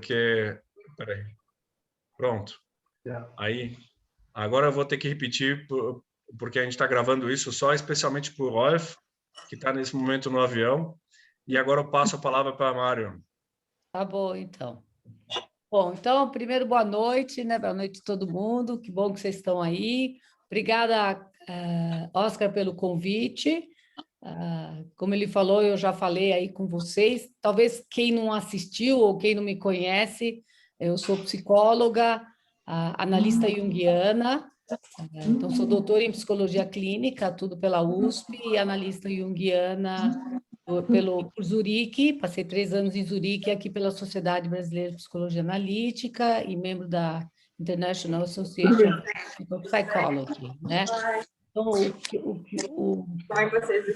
porque... Peraí. Pronto. Aí, agora eu vou ter que repetir, porque a gente está gravando isso só especialmente para o Rolf, que está nesse momento no avião. E agora eu passo a palavra para a Mário. Tá bom, então. Bom, então, primeiro, boa noite, né? Boa noite a todo mundo. Que bom que vocês estão aí. Obrigada, Oscar, pelo convite. Como ele falou, eu já falei aí com vocês. Talvez quem não assistiu ou quem não me conhece, eu sou psicóloga, analista junguiana. Então, sou doutora em psicologia clínica, tudo pela USP, e analista junguiana por Zurique. Passei 3 anos em Zurique, aqui pela Sociedade Brasileira de Psicologia Analítica e membro da International Association of Psychology, né? Então, o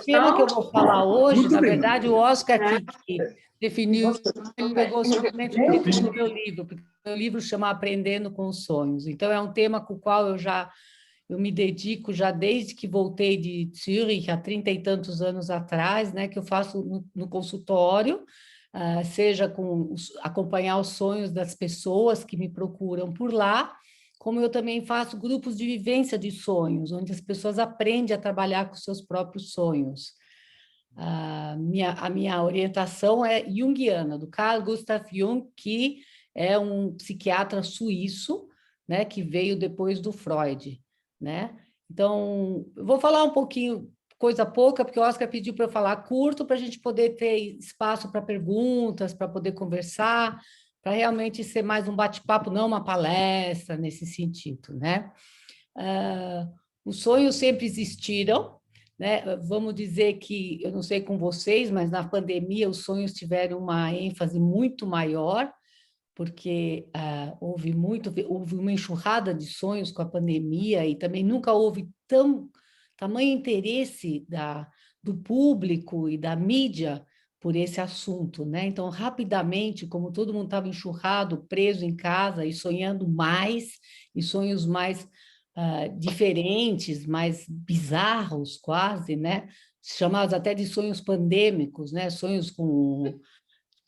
tema que eu vou falar hoje, na verdade, o Oscar que definiu, ele pegou simplesmente o título do meu livro, porque o meu livro chama Aprendendo com os Sonhos. Então, é um tema com o qual eu me dedico já desde que voltei de Zurich, há 30 e tantos anos atrás, né, que eu faço no consultório, seja acompanhar os sonhos das pessoas que me procuram por lá, como eu também faço grupos de vivência de sonhos, onde as pessoas aprendem a trabalhar com seus próprios sonhos. A minha orientação é junguiana, do Carl Gustav Jung, que é um psiquiatra suíço, né, que veio depois do Freud, né? Então, eu vou falar um pouquinho, coisa pouca, porque o Oscar pediu para eu falar curto, para a gente poder ter espaço para perguntas, para poder conversar, para realmente ser mais um bate-papo, não uma palestra nesse sentido, né? Os sonhos sempre existiram, né? Vamos dizer que, eu não sei com vocês, mas na pandemia os sonhos tiveram uma ênfase muito maior, porque houve uma enxurrada de sonhos com a pandemia e também nunca houve tamanho interesse do público e da mídia por esse assunto, né? Então, rapidamente, como todo mundo estava enxurrado, preso em casa e sonhando mais, e sonhos mais diferentes, mais bizarros quase, né? Chamados até de sonhos pandêmicos, né? Sonhos com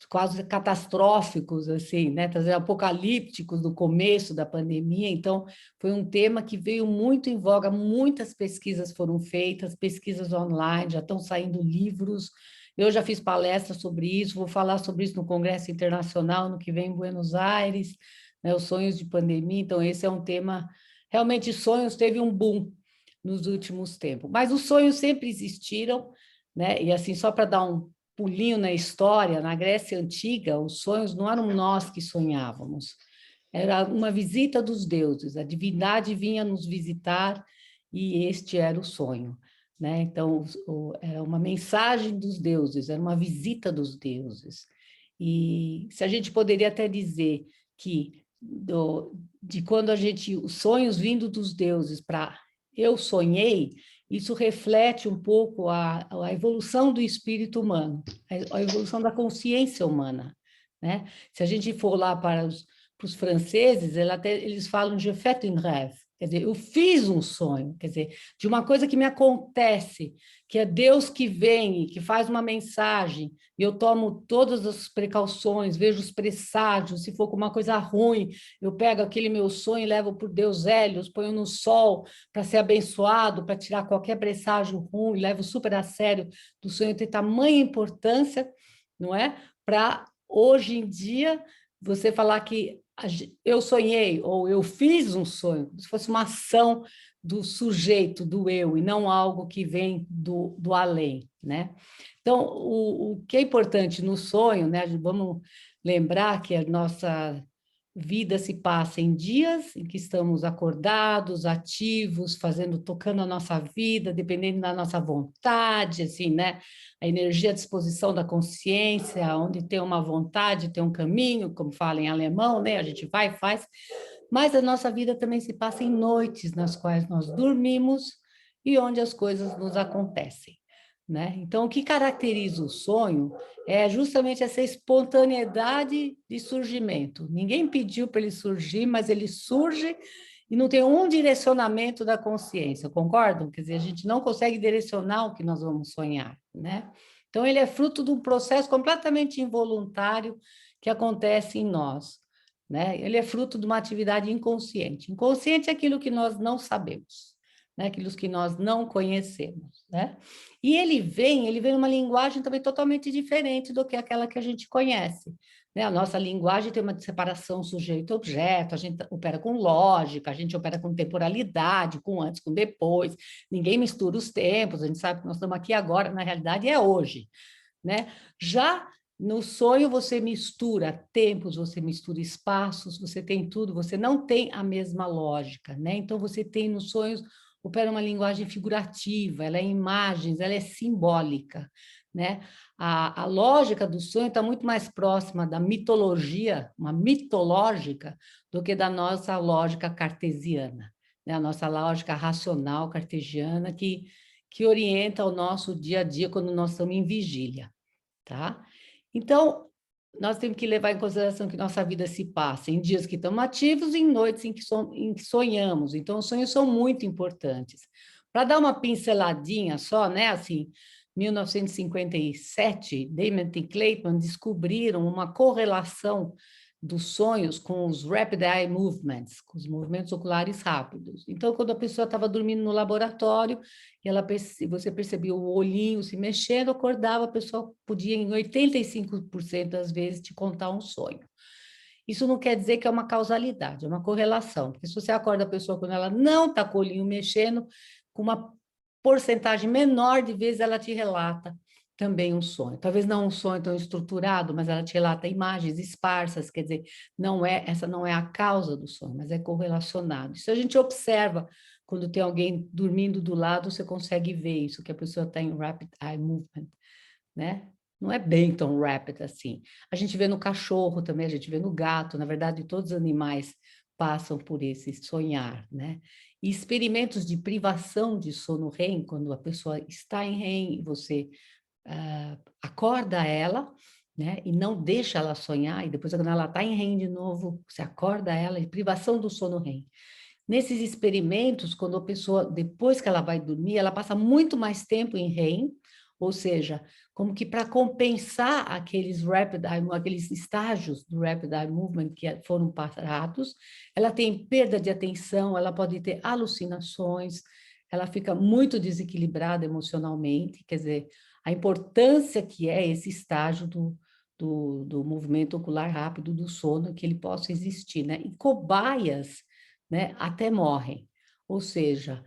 quase catastróficos, assim, né? Trazer apocalípticos no começo da pandemia. Então, foi um tema que veio muito em voga, muitas pesquisas foram feitas, pesquisas online, já estão saindo livros. Eu já fiz palestras sobre isso, vou falar sobre isso no Congresso Internacional no que vem em Buenos Aires, né? Os sonhos de pandemia. Então, esse é um tema, realmente, sonhos teve um boom nos últimos tempos, mas os sonhos sempre existiram, né? E assim, só para dar um pulinho na história, na Grécia Antiga, os sonhos não eram nós que sonhávamos, era uma visita dos deuses, a divindade vinha nos visitar e este era o sonho, né? Então, era uma mensagem dos deuses, era uma visita dos deuses. E se a gente poderia até dizer que de quando os sonhos vindo dos deuses para eu sonhei, isso reflete um pouco a evolução do espírito humano, a evolução da consciência humana, né? Se a gente for lá para os franceses, eles falam de fait un rêve, quer dizer, eu fiz um sonho, quer dizer, de uma coisa que me acontece, que é Deus que vem, que faz uma mensagem, e eu tomo todas as precauções, vejo os presságios, se for com uma coisa ruim, eu pego aquele meu sonho e levo por Deus Hélios, ponho no sol para ser abençoado, para tirar qualquer presságio ruim, levo super a sério do sonho, tem tamanha importância, não é? Para hoje em dia você falar que eu sonhei ou eu fiz um sonho, como se fosse uma ação do sujeito, do eu, e não algo que vem do além, né? Então, o que é importante no sonho, né? Vamos lembrar que a nossa vida se passa em dias em que estamos acordados, ativos, tocando a nossa vida, dependendo da nossa vontade, assim, né? A energia à disposição da consciência, onde tem uma vontade, tem um caminho, como fala em alemão, né? A gente vai e faz. Mas a nossa vida também se passa em noites nas quais nós dormimos e onde as coisas nos acontecem, né? Então, o que caracteriza o sonho é justamente essa espontaneidade de surgimento. Ninguém pediu para ele surgir, mas ele surge e não tem um direcionamento da consciência, concordam? Quer dizer, a gente não consegue direcionar o que nós vamos sonhar, né? Então, ele é fruto de um processo completamente involuntário que acontece em nós, né? Ele é fruto de uma atividade inconsciente. Inconsciente é aquilo que nós não sabemos, né? Aquilo que nós não conhecemos, né? E ele vem numa linguagem também totalmente diferente do que aquela que a gente conhece, né? A nossa linguagem tem uma separação sujeito-objeto, a gente opera com lógica, a gente opera com temporalidade, com antes, com depois, ninguém mistura os tempos, a gente sabe que nós estamos aqui agora, na realidade é hoje, né? Já no sonho você mistura tempos, você mistura espaços, você tem tudo, você não tem a mesma lógica, né? Então você tem nos sonhos, opera uma linguagem figurativa, ela é imagens, ela é simbólica, né? A lógica do sonho está muito mais próxima da mitologia, uma mitológica, do que da nossa lógica cartesiana, né? A nossa lógica racional cartesiana que orienta o nosso dia a dia quando nós estamos em vigília, tá? Então, nós temos que levar em consideração que nossa vida se passa em dias que estamos ativos e em noites em que sonhamos. Então, os sonhos são muito importantes. Para dar uma pinceladinha só, né? Assim, 1957, Damon e Clayton descobriram uma correlação dos sonhos com os rapid eye movements, com os movimentos oculares rápidos. Então, quando a pessoa estava dormindo no laboratório, e você percebia o olhinho se mexendo, acordava, a pessoa podia, em 85% das vezes, te contar um sonho. Isso não quer dizer que é uma causalidade, é uma correlação, porque se você acorda a pessoa quando ela não está com o olhinho mexendo, com uma porcentagem menor de vezes ela te relata também um sonho. Talvez não um sonho tão estruturado, mas ela te relata imagens esparsas, quer dizer, essa não é a causa do sonho, mas é correlacionado. Isso a gente observa quando tem alguém dormindo do lado, você consegue ver isso, que a pessoa está em rapid eye movement, né? Não é bem tão rapid assim. A gente vê no cachorro também, a gente vê no gato, na verdade, todos os animais passam por esse sonhar, né? E experimentos de privação de sono REM, quando a pessoa está em REM e você acorda ela, né? E não deixa ela sonhar, e depois quando ela está em REM de novo, você acorda ela, e privação do sono REM. Nesses experimentos, quando a pessoa, depois que ela vai dormir, ela passa muito mais tempo em REM, ou seja, como que para compensar aqueles estágios do Rapid Eye Movement que foram parados, ela tem perda de atenção, ela pode ter alucinações, ela fica muito desequilibrada emocionalmente, quer dizer, a importância que é esse estágio do movimento ocular rápido do sono, que ele possa existir, né? E cobaias, né, até morrem. Ou seja,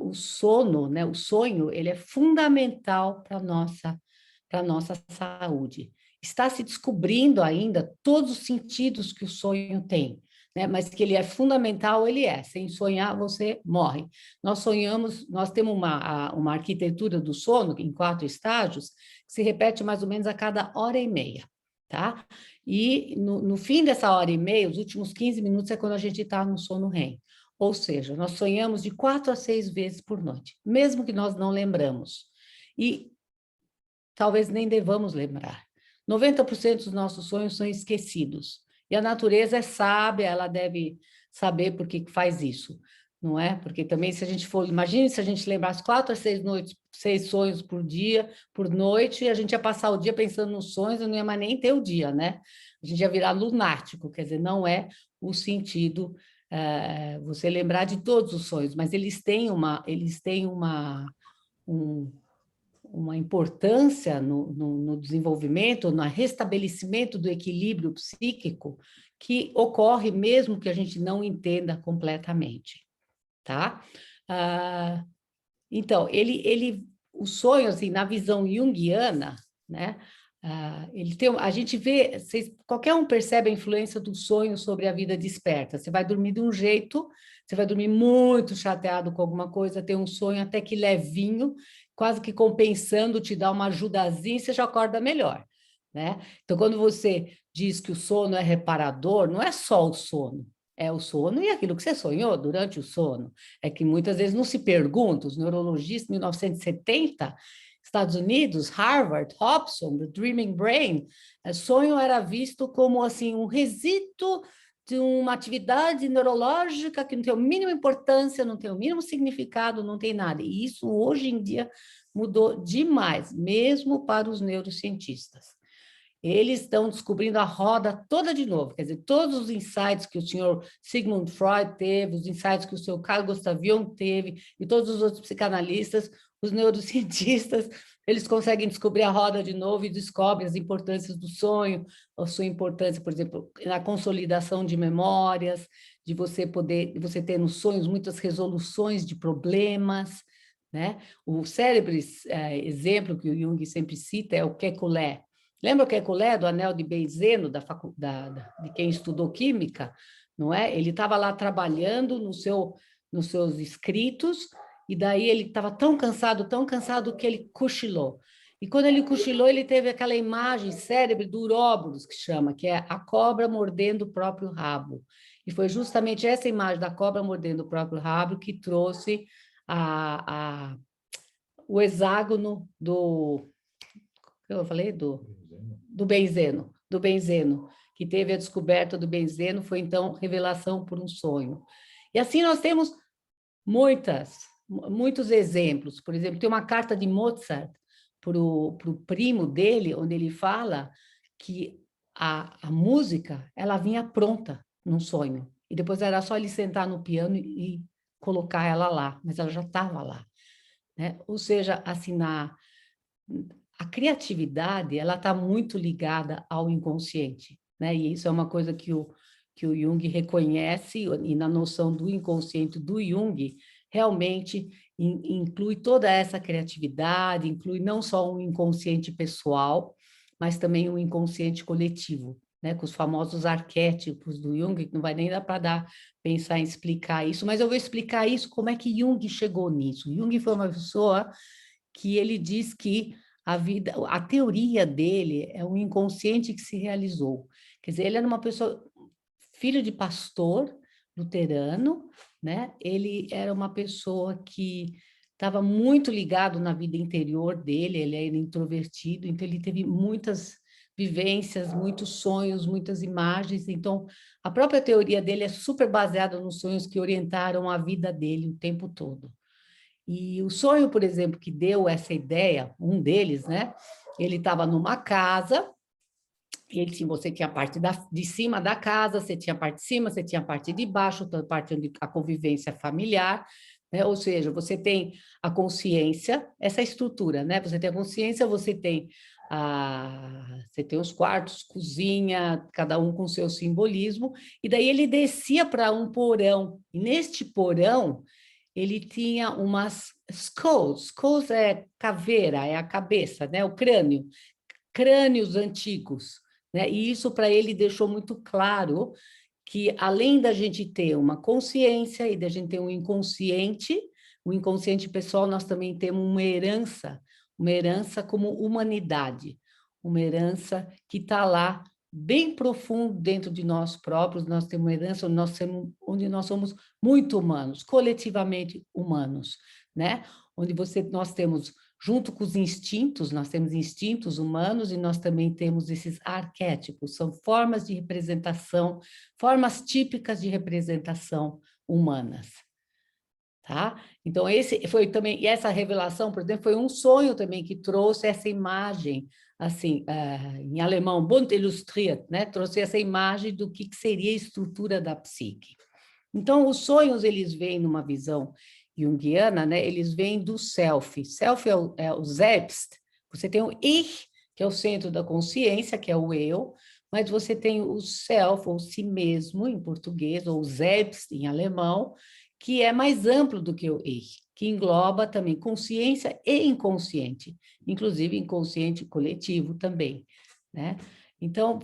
o sono, né, o sonho, ele é fundamental para a nossa saúde. Está se descobrindo ainda todos os sentidos que o sonho tem, né, mas que ele é fundamental, ele é. Sem sonhar, você morre. Nós sonhamos, nós temos uma arquitetura do sono em 4 estágios, que se repete mais ou menos a cada hora e meia, tá? E no fim dessa hora e meia, os últimos 15 minutos é quando a gente está no sono REM. Ou seja, nós sonhamos de 4 a 6 vezes por noite, mesmo que nós não lembramos. E talvez nem devamos lembrar. 90% dos nossos sonhos são esquecidos. E a natureza é sábia, ela deve saber por que faz isso, não é? Porque também se a gente for, imagine se a gente lembrasse 4 a 6 noites, 6 sonhos por dia, por noite, e a gente ia passar o dia pensando nos sonhos e não ia mais nem ter o dia, né? A gente ia virar lunático, quer dizer, não é o sentido você lembrar de todos os sonhos, mas eles têm uma importância no desenvolvimento, no restabelecimento do equilíbrio psíquico que ocorre mesmo que a gente não entenda completamente, tá? Então, o sonho, assim, na visão junguiana, né? A gente vê, qualquer um percebe a influência do sonho sobre a vida desperta. Você vai dormir de um jeito, você vai dormir muito chateado com alguma coisa, tem um sonho até que levinho, quase que compensando, te dá uma ajudazinha e você já acorda melhor, né? Então, quando você diz que o sono é reparador, não é só o sono, é o sono e aquilo que você sonhou durante o sono. É que muitas vezes não se pergunta, os neurologistas, em 1970, Estados Unidos, Harvard, Hobson, The Dreaming Brain, sonho era visto como assim um resíduo de uma atividade neurológica que não tem a mínima importância, não tem o mínimo significado, não tem nada. E isso hoje em dia mudou demais, mesmo para os neurocientistas. eles estão descobrindo a roda toda de novo, quer dizer, todos os insights que o senhor Sigmund Freud teve, os insights que o seu Carl Gustav Jung teve, e todos os outros psicanalistas, os neurocientistas, eles conseguem descobrir a roda de novo e descobrem as importâncias do sonho, a sua importância, por exemplo, na consolidação de memórias, de você ter nos sonhos muitas resoluções de problemas, né? O célebre exemplo que o Jung sempre cita é o Kekulé. Lembra o Kekulé, do anel de Benzeno, de quem estudou química? Não é? Ele estava lá trabalhando nos seus escritos, e daí ele estava tão cansado que ele cochilou. E quando ele cochilou, ele teve aquela imagem célebre do Uróboros, que chama, que é a cobra mordendo o próprio rabo. E foi justamente essa imagem da cobra mordendo o próprio rabo que trouxe o hexágono eu falei do benzeno, que teve a descoberta do benzeno, foi então revelação por um sonho. E assim nós temos muitos exemplos. Por exemplo, tem uma carta de Mozart para o primo dele, onde ele fala que a música ela vinha pronta num sonho, e depois era só ele sentar no piano e colocar ela lá, mas ela já estava lá, né? Ou seja, assim, a criatividade ela está muito ligada ao inconsciente, né? E isso é uma coisa que o Jung reconhece, e na noção do inconsciente do Jung, realmente inclui toda essa criatividade, inclui não só um inconsciente pessoal, mas também um inconsciente coletivo, né? Com os famosos arquétipos do Jung, que não vai nem dar para pensar em explicar isso, mas eu vou explicar isso, como é que Jung chegou nisso. Jung foi uma pessoa que ele diz que a teoria dele é um inconsciente que se realizou. Quer dizer, ele era uma pessoa, filho de pastor luterano, né? Ele era uma pessoa que estava muito ligado na vida interior dele, ele era introvertido, então ele teve muitas vivências, muitos sonhos, muitas imagens. Então, a própria teoria dele é super baseada nos sonhos que orientaram a vida dele o tempo todo. E o sonho, por exemplo, que deu essa ideia, um deles, né? Ele estava numa casa, você tinha a parte de cima da casa, você tinha a parte de cima, você tinha a parte de baixo, a parte onde a convivência familiar, né? Ou seja, você tem a consciência, essa estrutura, né? Você tem a consciência, você tem os quartos, cozinha, cada um com seu simbolismo, e daí ele descia para um porão, e neste porão ele tinha umas skulls é caveira, é a cabeça, né? O crânio, crânios antigos, né? E isso para ele deixou muito claro que além da gente ter uma consciência e da gente ter um inconsciente, o inconsciente pessoal, nós também temos uma herança como humanidade, uma herança que está lá bem profundo dentro de nós próprios. Nós temos uma herança onde nós somos muito humanos, coletivamente humanos, né? Onde nós temos, junto com os instintos, nós temos instintos humanos e nós também temos esses arquétipos, são formas de representação, formas típicas de representação humanas. Tá? Então, esse foi também, e essa revelação, por exemplo, foi um sonho também que trouxe essa imagem, assim, em alemão, bunt illustriert, né? Trouxe essa imagem do que seria a estrutura da psique. Então, os sonhos, eles vêm numa visão junguiana, né? Eles vêm do self. Self é o selbst. Você tem o ich, que é o centro da consciência, que é o eu, mas você tem o self, ou si mesmo, em português, ou selbst, em alemão, que é mais amplo do que o ich, que engloba também consciência e inconsciente, inclusive inconsciente coletivo também, né? Então,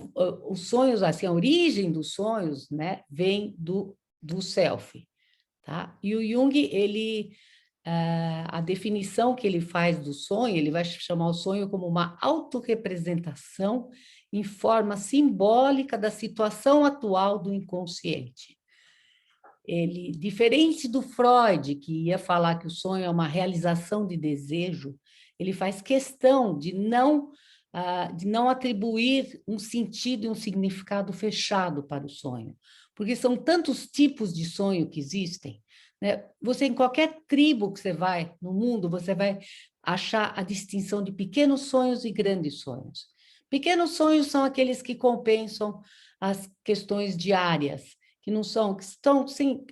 os sonhos, assim, a origem dos sonhos, né, vem do self, tá? E o Jung, a definição que ele faz do sonho, ele vai chamar o sonho como uma autorrepresentação em forma simbólica da situação atual do inconsciente. Ele, diferente do Freud, que ia falar que o sonho é uma realização de desejo, ele faz questão de não atribuir um sentido e um significado fechado para o sonho, porque são tantos tipos de sonho que existem, né? Você, em qualquer tribo que você vai no mundo, você vai achar a distinção de pequenos sonhos e grandes sonhos. Pequenos sonhos são aqueles que compensam as questões diárias, que não são, que estão, sim,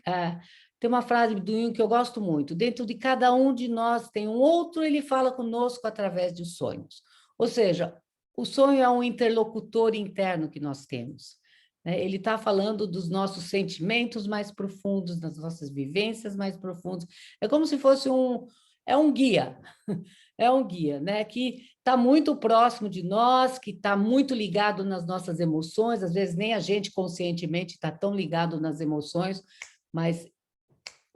tem uma frase do Jung que eu gosto muito, dentro de cada um de nós tem um outro, ele fala conosco através de sonhos. Ou seja, o sonho é um interlocutor interno que nós temos, né? Ele está falando dos nossos sentimentos mais profundos, das nossas vivências mais profundas. É como se fosse um guia, é um guia, né? Que está muito próximo de nós, que está muito ligado nas nossas emoções, às vezes nem a gente conscientemente está tão ligado nas emoções, mas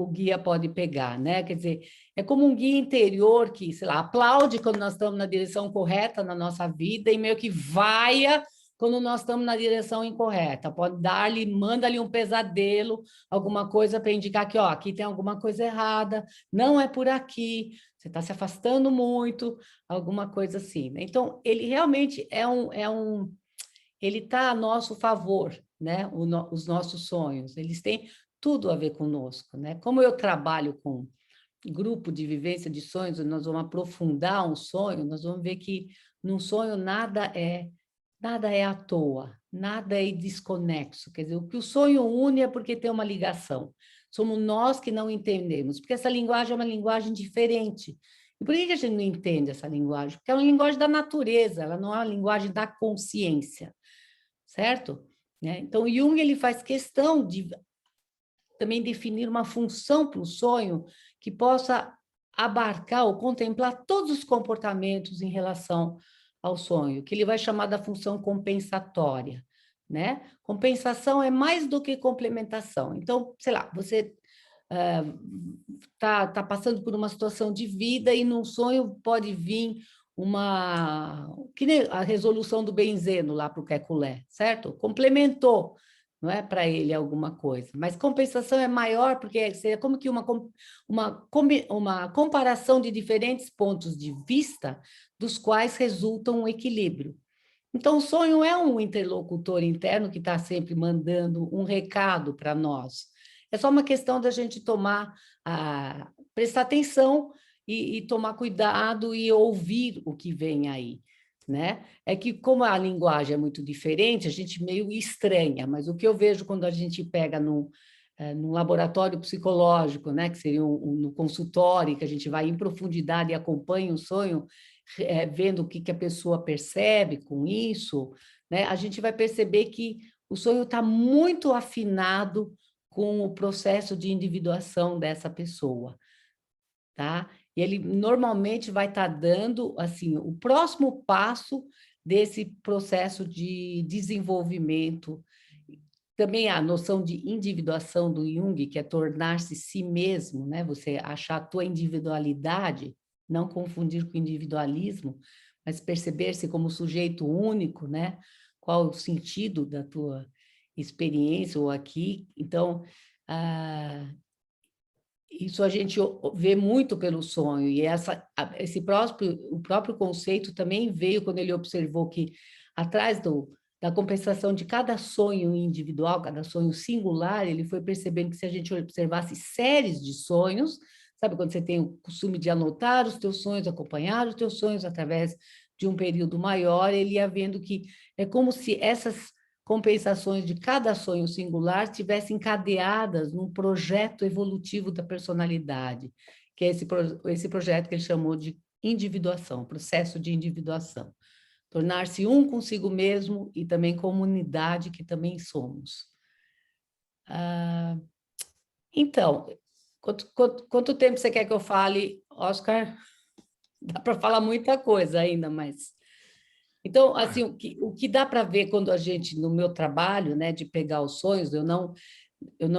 o guia pode pegar, né? Quer dizer, é como um guia interior que, sei lá, aplaude quando nós estamos na direção correta na nossa vida e meio que vaia quando nós estamos na direção incorreta. Pode dar-lhe, manda-lhe um pesadelo, alguma coisa para indicar que, ó, aqui tem alguma coisa errada, não é por aqui, você está se afastando muito, alguma coisa assim, né? Então, ele realmente ele está a nosso favor, né? Os nossos sonhos, eles têm tudo a ver conosco, né? Como eu trabalho com grupo de vivência de sonhos, nós vamos aprofundar um sonho, nós vamos ver que num sonho nada é à toa, nada é desconexo. Quer dizer, o que o sonho une é porque tem uma ligação. Somos nós que não entendemos, porque essa linguagem é uma linguagem diferente. E por que a gente não entende essa linguagem? Porque é uma linguagem da natureza, ela não é uma linguagem da consciência, certo? Então, Jung ele faz questão de também definir uma função para o sonho que possa abarcar ou contemplar todos os comportamentos em relação ao sonho, que ele vai chamar da função compensatória, né? Compensação é mais do que complementação. Então, sei lá, você tá passando por uma situação de vida e num sonho pode vir que nem a resolução do benzeno lá para o Kekulé, certo? Complementou, não é para ele alguma coisa, mas compensação é maior porque seria como que uma comparação de diferentes pontos de vista dos quais resulta um equilíbrio. Então, o sonho é um interlocutor interno que está sempre mandando um recado para nós. É só uma questão da gente prestar atenção e tomar cuidado e ouvir o que vem aí, né? É que, como a linguagem é muito diferente, a gente meio estranha, mas o que eu vejo quando a gente pega num laboratório psicológico, né, que seria no consultório, que a gente vai em profundidade e acompanha o sonho, vendo o que a pessoa percebe com isso, né, a gente vai perceber que o sonho está muito afinado com o processo de individuação dessa pessoa, tá? E ele normalmente vai estar dando, assim, o próximo passo desse processo de desenvolvimento. Também a noção de individuação do Jung, que é tornar-se si mesmo, né? Você achar a tua individualidade, não confundir com individualismo, mas perceber-se como sujeito único, né? Qual o sentido da tua experiência ou aqui. Então, isso a gente vê muito pelo sonho, e o próprio conceito também veio quando ele observou que atrás da compensação de cada sonho individual, cada sonho singular, ele foi percebendo que se a gente observasse séries de sonhos, sabe quando você tem o costume de anotar os teus sonhos, acompanhar os teus sonhos através de um período maior, ele ia vendo que é como se essas compensações de cada sonho singular estivessem encadeadas num projeto evolutivo da personalidade, que é esse projeto que ele chamou de individuação, processo de individuação. Tornar-se um consigo mesmo e também comunidade que também somos. Então, quanto tempo você quer que eu fale, Oscar? Dá para falar muita coisa ainda, mas... Então, assim, o que dá para ver quando a gente, no meu trabalho, né, de pegar os sonhos, eu não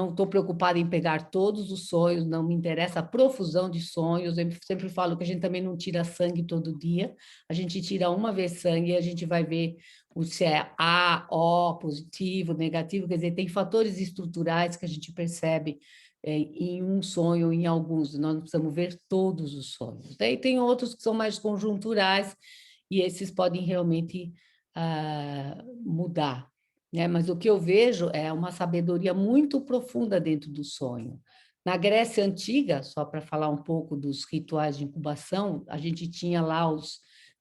estou preocupada em pegar todos os sonhos, não me interessa a profusão de sonhos, eu sempre falo que a gente também não tira sangue todo dia, a gente tira uma vez sangue e a gente vai ver se é A, O, positivo, negativo, quer dizer, tem fatores estruturais que a gente percebe em um sonho, em alguns, nós não precisamos ver todos os sonhos. Daí tem outros que são mais conjunturais, e esses podem realmente mudar, né? Mas o que eu vejo é uma sabedoria muito profunda dentro do sonho. Na Grécia Antiga, só para falar um pouco dos rituais de incubação, a gente tinha lá os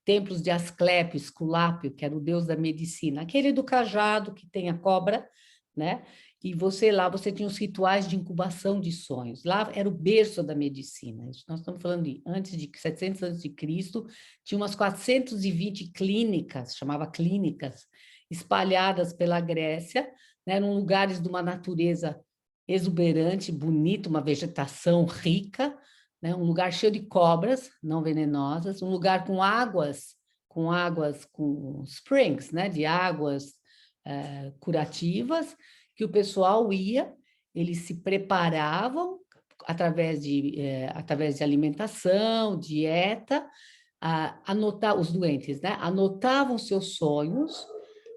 templos de Asclépio, Esculápio, que era o deus da medicina, aquele do cajado que tem a cobra, né? E lá você tinha os rituais de incubação de sonhos. Lá era o berço da medicina. Isso nós estamos falando de antes de 700 antes de Cristo, tinha umas 420 clínicas, chamava clínicas, espalhadas pela Grécia, né? Eram lugares de uma natureza exuberante, bonita, uma vegetação rica, né? Um lugar cheio de cobras não venenosas, um lugar com springs, né? De águas curativas, que o pessoal ia, eles se preparavam através de alimentação, dieta, anotar os doentes, né? Anotavam seus sonhos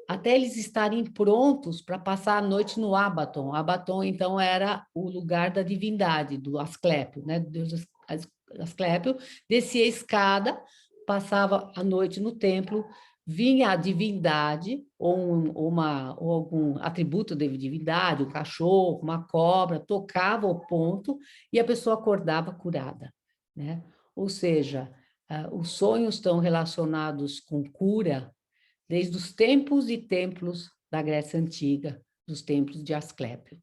até eles estarem prontos para passar a noite no Abaton. O Abaton, então, era o lugar da divindade, do Asclépio, né? Deus Asclépio, descia a escada, passava a noite no templo, vinha a divindade, ou algum atributo de divindade, um cachorro, uma cobra, tocava o ponto e a pessoa acordava curada, né? Ou seja, os sonhos estão relacionados com cura desde os tempos e templos da Grécia Antiga, dos templos de Asclépio,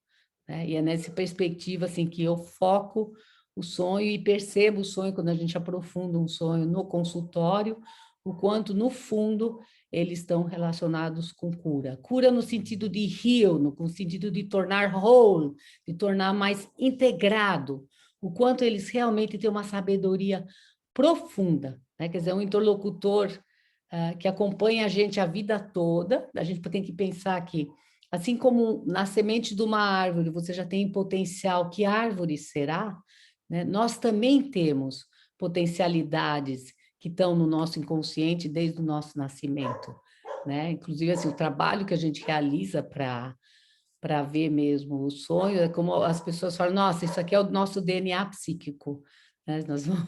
né? E é nessa perspectiva assim, que eu foco o sonho e percebo o sonho, quando a gente aprofunda um sonho no consultório, o quanto, no fundo, eles estão relacionados com cura. Cura no sentido de heal, no sentido de tornar whole, de tornar mais integrado, o quanto eles realmente têm uma sabedoria profunda, né? Quer dizer, um interlocutor que acompanha a gente a vida toda. A gente tem que pensar que, assim como na semente de uma árvore você já tem potencial, que árvore será, né? Nós também temos potencialidades que estão no nosso inconsciente desde o nosso nascimento, né? Inclusive, assim, o trabalho que a gente realiza para ver mesmo o sonho, é como as pessoas falam, nossa, isso aqui é o nosso DNA psíquico, né? Nós vamos...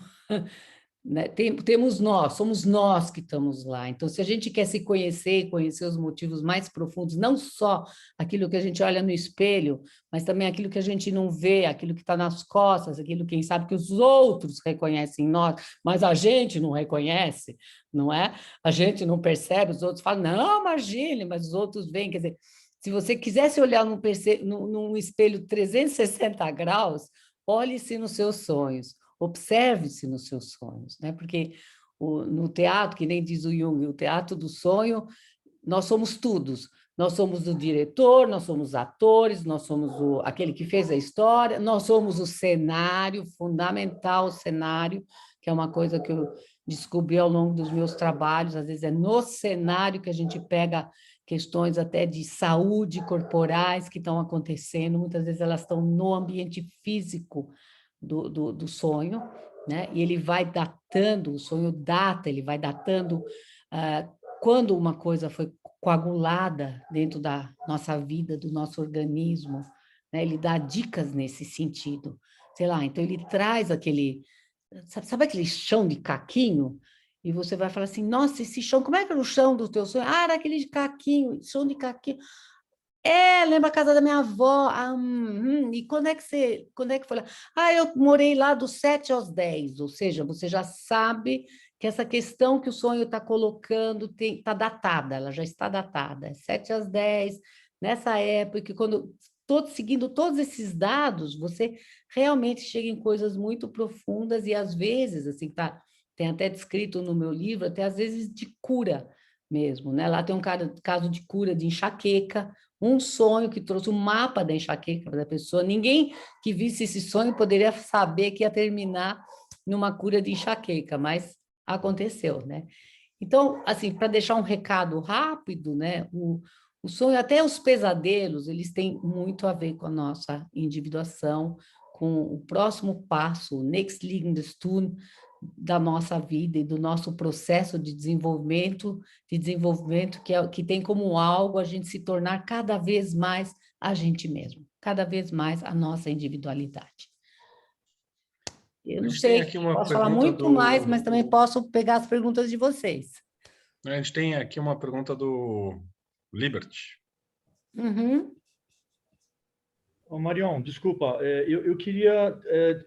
Né? Temos nós, somos nós que estamos lá. Então, se a gente quer se conhecer, conhecer os motivos mais profundos, não só aquilo que a gente olha no espelho, mas também aquilo que a gente não vê, aquilo que está nas costas, aquilo, quem sabe, que os outros reconhecem em nós, mas a gente não reconhece, não é? A gente não percebe, os outros falam, não, imagine, mas os outros veem. Quer dizer, se você quisesse olhar num espelho 360 graus, olhe-se nos seus sonhos. Observe-se nos seus sonhos, né? Porque no teatro, que nem diz o Jung, o teatro do sonho, nós somos todos. Nós somos o diretor, nós somos atores, nós somos aquele que fez a história, nós somos o cenário, fundamental o cenário, que é uma coisa que eu descobri ao longo dos meus trabalhos. Às vezes é no cenário que a gente pega questões até de saúde corporais que estão acontecendo, muitas vezes elas estão no ambiente físico do sonho, né? E ele vai datando, o sonho data, ele vai datando quando uma coisa foi coagulada dentro da nossa vida, do nosso organismo, né? Ele dá dicas nesse sentido, sei lá, então ele traz sabe aquele chão de caquinho? E você vai falar assim, nossa, esse chão, como é que era o chão do teu sonho? Ah, era aquele de caquinho, chão de caquinho. Lembra a casa da minha avó. E quando é que foi lá? Ah, eu morei lá dos 7 aos 10, ou seja, você já sabe que essa questão que o sonho está colocando está datada, ela já está datada, 7 às 10, nessa época, seguindo todos esses dados, você realmente chega em coisas muito profundas e, às vezes, assim, tem até descrito no meu livro, até às vezes de cura mesmo, né? Lá tem um caso de cura de enxaqueca, um sonho que trouxe um mapa da enxaqueca da pessoa. Ninguém que visse esse sonho poderia saber que ia terminar numa cura de enxaqueca, mas aconteceu, né? Então, assim, para deixar um recado rápido, né? O sonho, até os pesadelos, eles têm muito a ver com a nossa individuação, com o próximo passo, o next Liegestun da nossa vida e do nosso processo de desenvolvimento que tem como algo a gente se tornar cada vez mais a gente mesmo, cada vez mais a nossa individualidade. Eu não sei, posso falar muito mais, mas também posso pegar as perguntas de vocês. A gente tem aqui uma pergunta do Liberty. Uhum. Marion, desculpa, eu queria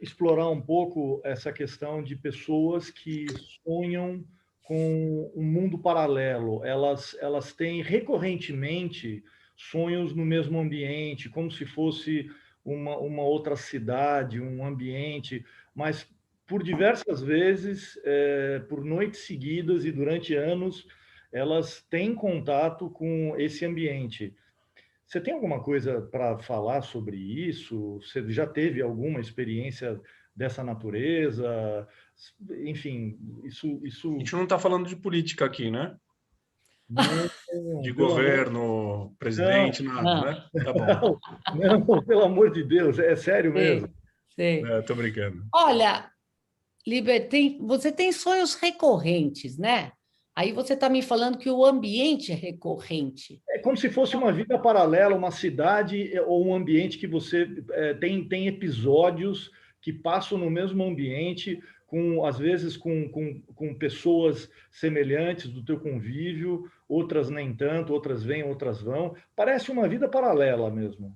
explorar um pouco essa questão de pessoas que sonham com um mundo paralelo. Elas têm recorrentemente sonhos no mesmo ambiente, como se fosse uma outra cidade, um ambiente, mas por diversas vezes, por noites seguidas e durante anos, elas têm contato com esse ambiente. Você tem alguma coisa para falar sobre isso? Você já teve alguma experiência dessa natureza? Enfim, A gente não está falando de política aqui, né? Não, De pelo amor governo, não, presidente, nada, Não, né? Tá bom. não, pelo amor de Deus, é sério mesmo. sei, sei. Tô brincando. Olha, Liber, você tem sonhos recorrentes, né? Aí você está me falando que o ambiente é recorrente. É como se fosse uma vida paralela, uma cidade ou um ambiente que você tem episódios que passam no mesmo ambiente, às vezes com pessoas semelhantes do teu convívio, outras nem tanto, outras vêm, outras vão. Parece uma vida paralela mesmo.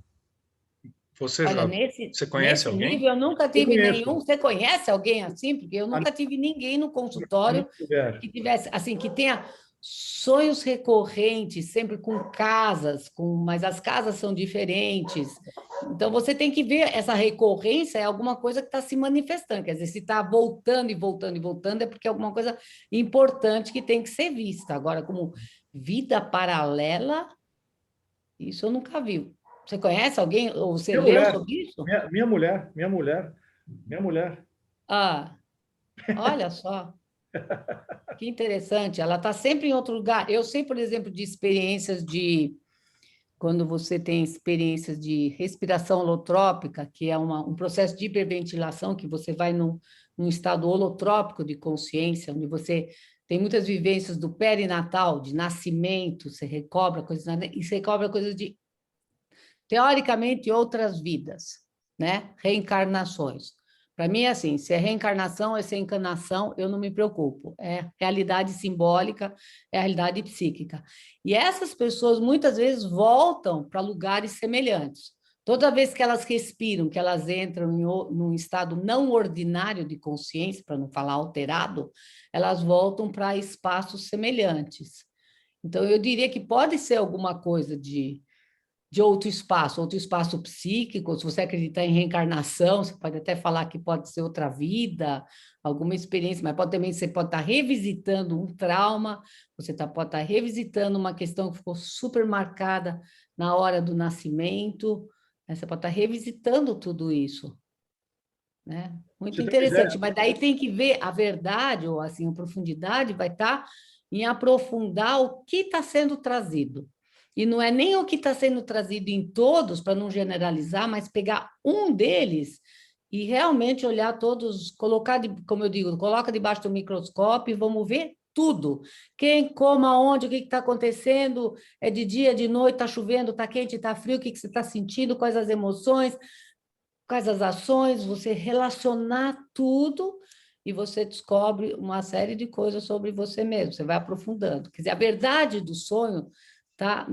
Olha, Você conhece nesse alguém? nível eu nunca Eu tive nenhum. conheço Você conhece alguém assim? Porque eu a nunca tive ninguém no minha consultório mulher. que tivesse, assim, que tenha sonhos recorrentes, sempre com casas, mas as casas são diferentes. Então você tem que ver essa recorrência é alguma coisa que está se manifestando. Quer dizer, se está voltando e voltando e voltando, é porque é alguma coisa importante que tem que ser vista. Agora, como vida paralela, isso eu nunca vi. Você conhece alguém ou você Minha leu mulher, sobre isso? minha mulher. Ah, olha só, que interessante. Ela está sempre em outro lugar. Eu sei, por exemplo, de experiências de quando você tem experiências de respiração holotrópica, que é um processo de hiperventilação, que você vai num estado holotrópico de consciência, onde você tem muitas vivências do perinatal, de nascimento, você recobra coisas, e você recobra coisas de, teoricamente, outras vidas, né? Reencarnações. Para mim, é assim, se é reencarnação ou se é encarnação, eu não me preocupo. É realidade simbólica, é realidade psíquica. E essas pessoas, muitas vezes, voltam para lugares semelhantes. Toda vez que elas respiram, que elas entram num estado não ordinário de consciência, para não falar alterado, elas voltam para espaços semelhantes. Então, eu diria que pode ser alguma coisa de outro espaço psíquico, se você acreditar em reencarnação, você pode até falar que pode ser outra vida, alguma experiência, mas você pode estar revisitando um trauma, pode estar revisitando uma questão que ficou super marcada na hora do nascimento, né? Você pode estar revisitando tudo isso, né? Muito Você tem uma ideia? interessante, mas daí tem que ver a verdade, ou assim, a profundidade vai estar em aprofundar o que está sendo trazido. E não é nem o que está sendo trazido em todos, para não generalizar, mas pegar um deles e realmente olhar todos, colocar, como eu digo, coloca debaixo do microscópio e vamos ver tudo. Quem, como, aonde, o que está acontecendo, é de dia, de noite, está chovendo, está quente, está frio, o que você está sentindo, quais as emoções, quais as ações, você relacionar tudo e você descobre uma série de coisas sobre você mesmo, você vai aprofundando. Quer dizer, a verdade do sonho está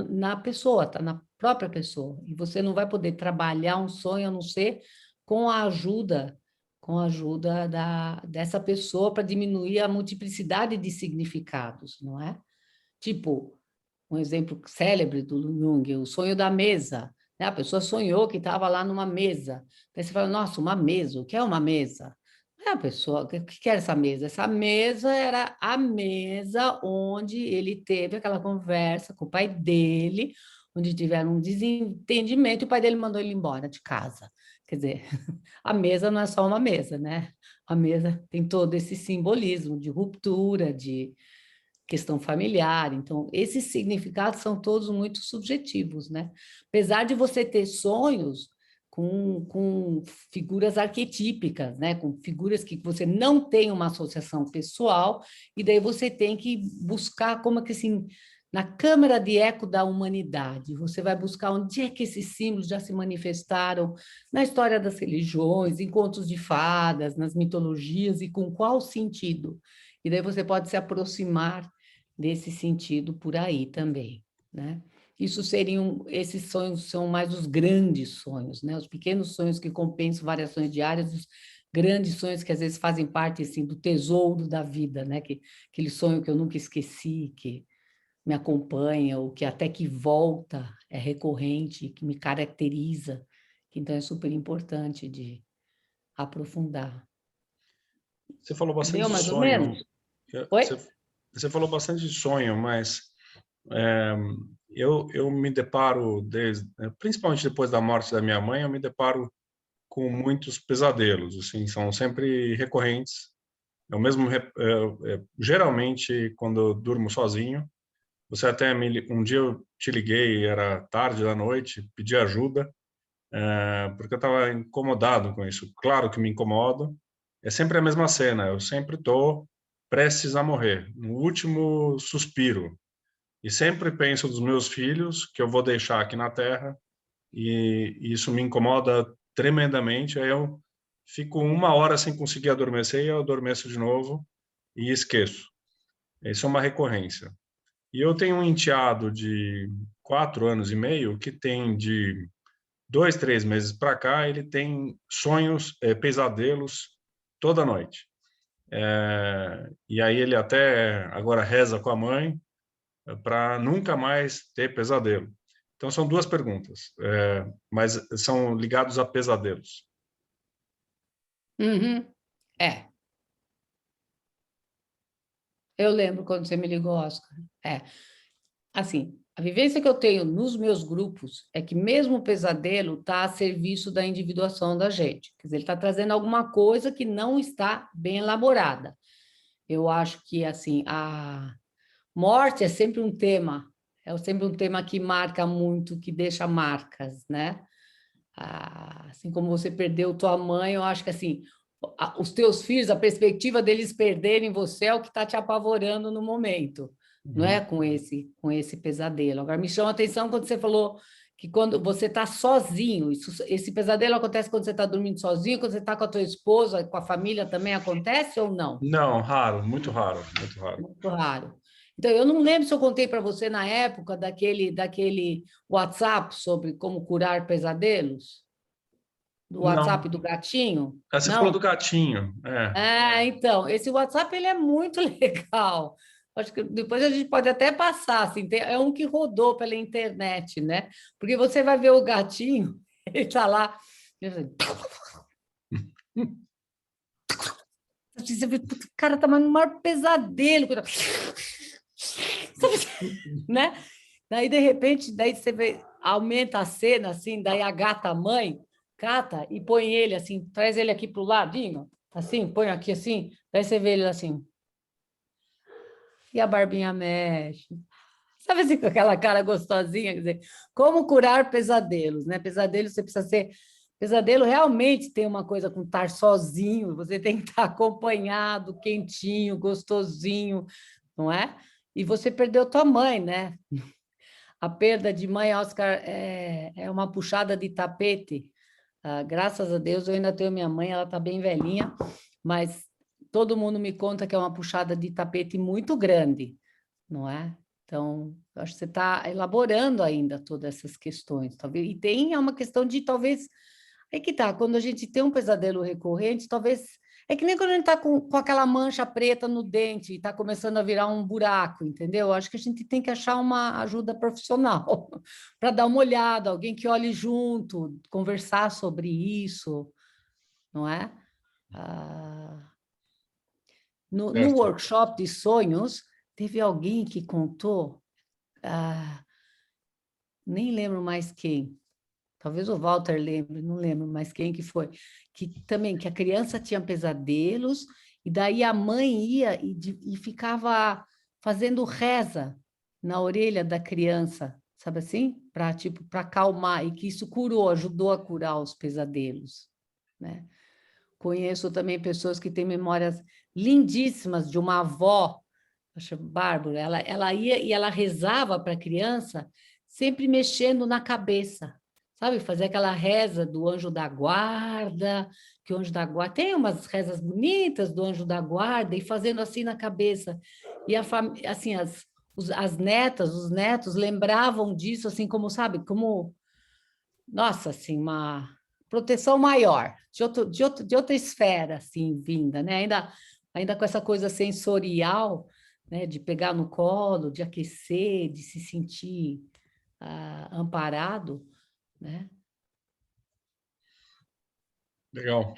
na pessoa, está na própria pessoa. E você não vai poder trabalhar um sonho a não ser com a ajuda dessa pessoa para diminuir a multiplicidade de significados, não é? Tipo, um exemplo célebre do Jung, o sonho da mesa. Né? A pessoa sonhou que estava lá numa mesa. Daí você fala, nossa, uma mesa, o que é uma mesa? É a pessoa, o que era essa mesa? Essa mesa era a mesa onde ele teve aquela conversa com o pai dele, onde tiveram um desentendimento e o pai dele mandou ele embora de casa. Quer dizer, a mesa não é só uma mesa, né? A mesa tem todo esse simbolismo de ruptura, de questão familiar. Então, esses significados são todos muito subjetivos, né? Apesar de você ter sonhos com figuras arquetípicas, né? Com figuras que você não tem uma associação pessoal, e daí você tem que buscar como que assim, na câmara de eco da humanidade, você vai buscar onde é que esses símbolos já se manifestaram na história das religiões, em contos de fadas, nas mitologias, e com qual sentido. E daí você pode se aproximar desse sentido por aí também, né? Esses sonhos são mais os grandes sonhos, né? Os pequenos sonhos que compensam variações diárias, os grandes sonhos que às vezes fazem parte assim, do tesouro da vida, né? Aquele sonho que eu nunca esqueci, que me acompanha, ou que até que volta, é recorrente, que me caracteriza. Então, é super importante de aprofundar. Você falou bastante Entendeu, de mais ou sonho. menos? Oi? Você falou bastante de sonho, mas eu me deparo, principalmente depois da morte da minha mãe, eu me deparo com muitos pesadelos, assim, são sempre recorrentes. Eu mesmo, geralmente, quando eu durmo sozinho, você até um dia eu te liguei, era tarde da noite, pedi ajuda, porque eu estava incomodado com isso. Claro que me incomodo. É sempre a mesma cena. Eu sempre estou prestes a morrer, no último suspiro. E sempre penso dos meus filhos que eu vou deixar aqui na Terra, e isso me incomoda tremendamente. Aí eu fico 1 hora sem conseguir adormecer, e eu adormeço de novo e esqueço. Isso é uma recorrência. E eu tenho um enteado de 4 anos e meio que tem de 2, 3 meses para cá, ele tem sonhos, pesadelos toda noite. E aí ele até agora reza com a mãe para nunca mais ter pesadelo. Então são 2 perguntas, mas são ligados a pesadelos. Uhum. Eu lembro quando você me ligou, Oscar. Assim, a vivência que eu tenho nos meus grupos é que mesmo o pesadelo está a serviço da individuação da gente. Quer dizer, ele está trazendo alguma coisa que não está bem elaborada. Eu acho que, assim, a morte é sempre um tema, é sempre um tema que marca muito, que deixa marcas, né? Assim como você perdeu tua mãe, eu acho que, assim, os teus filhos, a perspectiva deles perderem você é o que está te apavorando no momento, não é com esse pesadelo. Agora, me chama a atenção quando você falou que quando você está sozinho, esse pesadelo acontece quando você está dormindo sozinho, quando você está com a tua esposa, com a família também acontece ou não? Não, raro, muito raro, muito raro. Muito raro. Então, eu não lembro se eu contei para você na época daquele WhatsApp sobre como curar pesadelos, do WhatsApp Não. do gatinho, Você falou do não? gatinho. Então, esse WhatsApp ele é muito legal. Acho que depois a gente pode até passar, assim, é um que rodou pela internet, né? Porque você vai ver o gatinho, ele está lá, você vê, o cara tá no maior pesadelo, né? Daí, de repente, daí você vê, aumenta a cena, assim, daí a gata mãe cata e põe ele assim, traz ele aqui para o ladinho, assim, põe aqui assim, daí você vê ele assim, e a barbinha mexe. Sabe assim, com aquela cara gostosinha, quer dizer, como curar pesadelos, né? Pesadelo, você precisa ser... Pesadelo realmente tem uma coisa com estar sozinho, você tem que estar acompanhado, quentinho, gostosinho, não é? E você perdeu tua mãe, né? A perda de mãe, Oscar, é uma puxada de tapete. Graças a Deus, eu ainda tenho minha mãe, ela está bem velhinha, mas todo mundo me conta que é uma puxada de tapete muito grande, não é? Então, eu acho que você está elaborando ainda todas essas questões, talvez. E é uma questão de talvez. É que tá, quando a gente tem um pesadelo recorrente, talvez. É que nem quando a gente está com aquela mancha preta no dente e está começando a virar um buraco, entendeu? Eu acho que a gente tem que achar uma ajuda profissional para dar uma olhada, alguém que olhe junto, conversar sobre isso, não é? No Certo. workshop de sonhos, teve alguém que contou, nem lembro mais quem, talvez o Walter lembre, não lembro mais quem que foi, que também que a criança tinha pesadelos e daí a mãe ia e ficava fazendo reza na orelha da criança, sabe assim? Para tipo, para acalmar, e que isso curou, ajudou a curar os pesadelos, né? Conheço também pessoas que têm memórias lindíssimas de uma avó, acho bárbaro, ela ia e ela rezava para a criança, sempre mexendo na cabeça, sabe? Fazer aquela reza do anjo da guarda, que o anjo da guarda tem umas rezas bonitas do anjo da guarda, e fazendo assim na cabeça. E assim, as netas, os netos lembravam disso, assim, como, sabe, como, nossa, assim, proteção maior, de outra esfera, assim, vinda, né? Ainda com essa coisa sensorial, né? De pegar no colo, de aquecer, de se sentir amparado, né? Legal.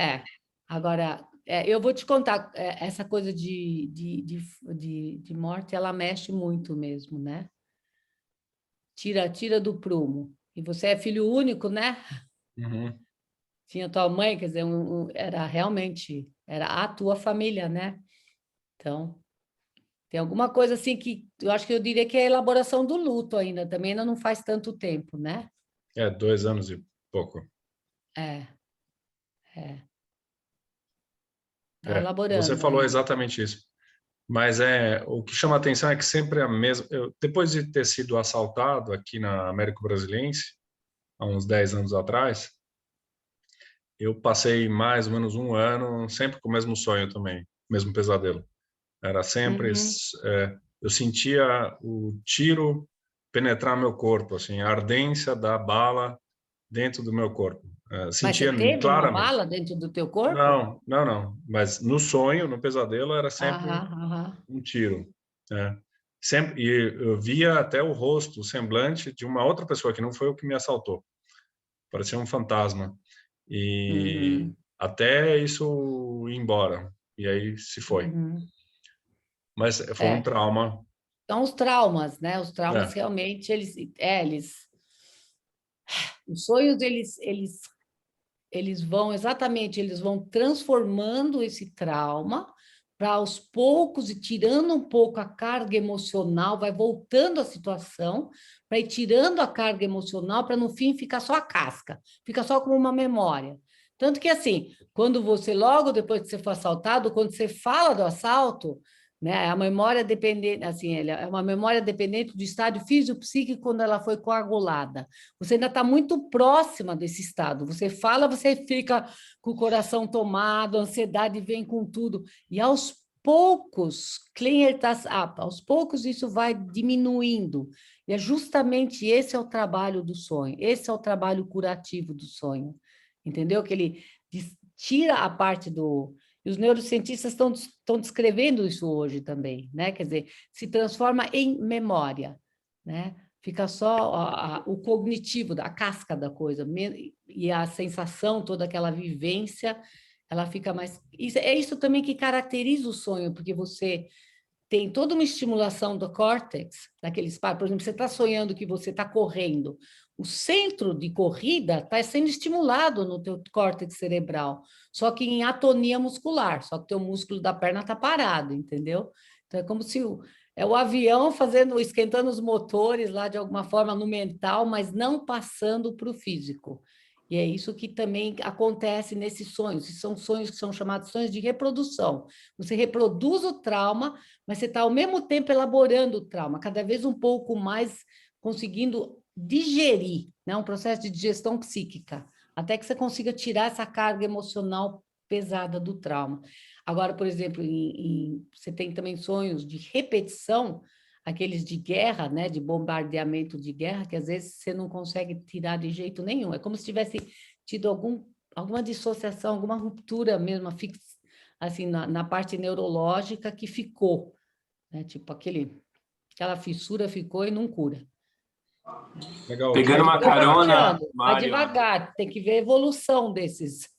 Agora, eu vou te contar, essa coisa de morte, ela mexe muito mesmo, né? Tira do prumo. E você é filho único, né? Uhum. Tinha tua mãe, quer dizer, era realmente, era a tua família, né? Então, tem alguma coisa assim que eu acho que eu diria que é a elaboração do luto ainda não faz tanto tempo, né? 2 anos e pouco. É. Está Você elaborando falou ainda. exatamente isso. Mas o que chama a atenção é que sempre é a mesma. Depois de ter sido assaltado aqui na Américo Brasiliense, há uns 10 anos atrás, eu passei mais ou menos 1 ano sempre com o mesmo sonho também, mesmo pesadelo. Era sempre, Uhum. eu sentia o tiro penetrar meu corpo, assim, a ardência da bala dentro do meu corpo. Mas você Sentia teve uma claramente. bala dentro do teu corpo? Não, não, não. Mas no sonho, no pesadelo, era sempre Aham. um tiro. Né? Sempre, e eu via até o rosto, o semblante de uma outra pessoa que não foi o que me assaltou. Parecia um fantasma. E Uhum. até isso ir embora. E aí se foi. Uhum. Mas foi um trauma. Então, os traumas, né? Os traumas É, realmente, os sonhos, eles vão exatamente, eles vão transformando esse trauma para aos poucos e tirando um pouco a carga emocional, vai voltando a situação, para ir tirando a carga emocional, para no fim ficar só a casca, fica só como uma memória. Tanto que assim, quando você, logo depois que você for assaltado, quando você fala do assalto, né, a memória dependente, assim, é uma memória dependente do estado físico-psíquico quando ela foi coagulada. Você ainda está muito próxima desse estado. Você fala, você fica com o coração tomado, a ansiedade vem com tudo. E aos poucos, aos poucos isso vai diminuindo. E é justamente esse é o trabalho do sonho, esse é o trabalho curativo do sonho. Entendeu? Que ele tira a parte do... E os neurocientistas estão descrevendo isso hoje também, né? Quer dizer, se transforma em memória, né? Fica só o cognitivo, a casca da coisa, e a sensação, toda aquela vivência, ela fica mais... É isso também que caracteriza o sonho, porque você tem toda uma estimulação do córtex, daqueles par. Por exemplo, você está sonhando que você está correndo, o centro de corrida está sendo estimulado no teu córtex cerebral, só que em atonia muscular, só que o teu músculo da perna está parado, entendeu? Então é como se o avião esquentando os motores lá de alguma forma no mental, mas não passando para o físico. E é isso que também acontece nesses sonhos. São sonhos que são chamados sonhos de reprodução. Você reproduz o trauma, mas você está ao mesmo tempo elaborando o trauma, cada vez um pouco mais conseguindo digerir, né? Um processo de digestão psíquica, até que você consiga tirar essa carga emocional pesada do trauma. Agora, por exemplo, você tem também sonhos de repetição, aqueles de guerra, né, de bombardeamento de guerra, que às vezes você não consegue tirar de jeito nenhum. É como se tivesse tido alguma dissociação, alguma ruptura mesmo, assim, na parte neurológica que ficou, né? Tipo, aquela fissura ficou e não cura. legal. Pegando uma carona, vai Mário. devagar, tem que ver a evolução desses.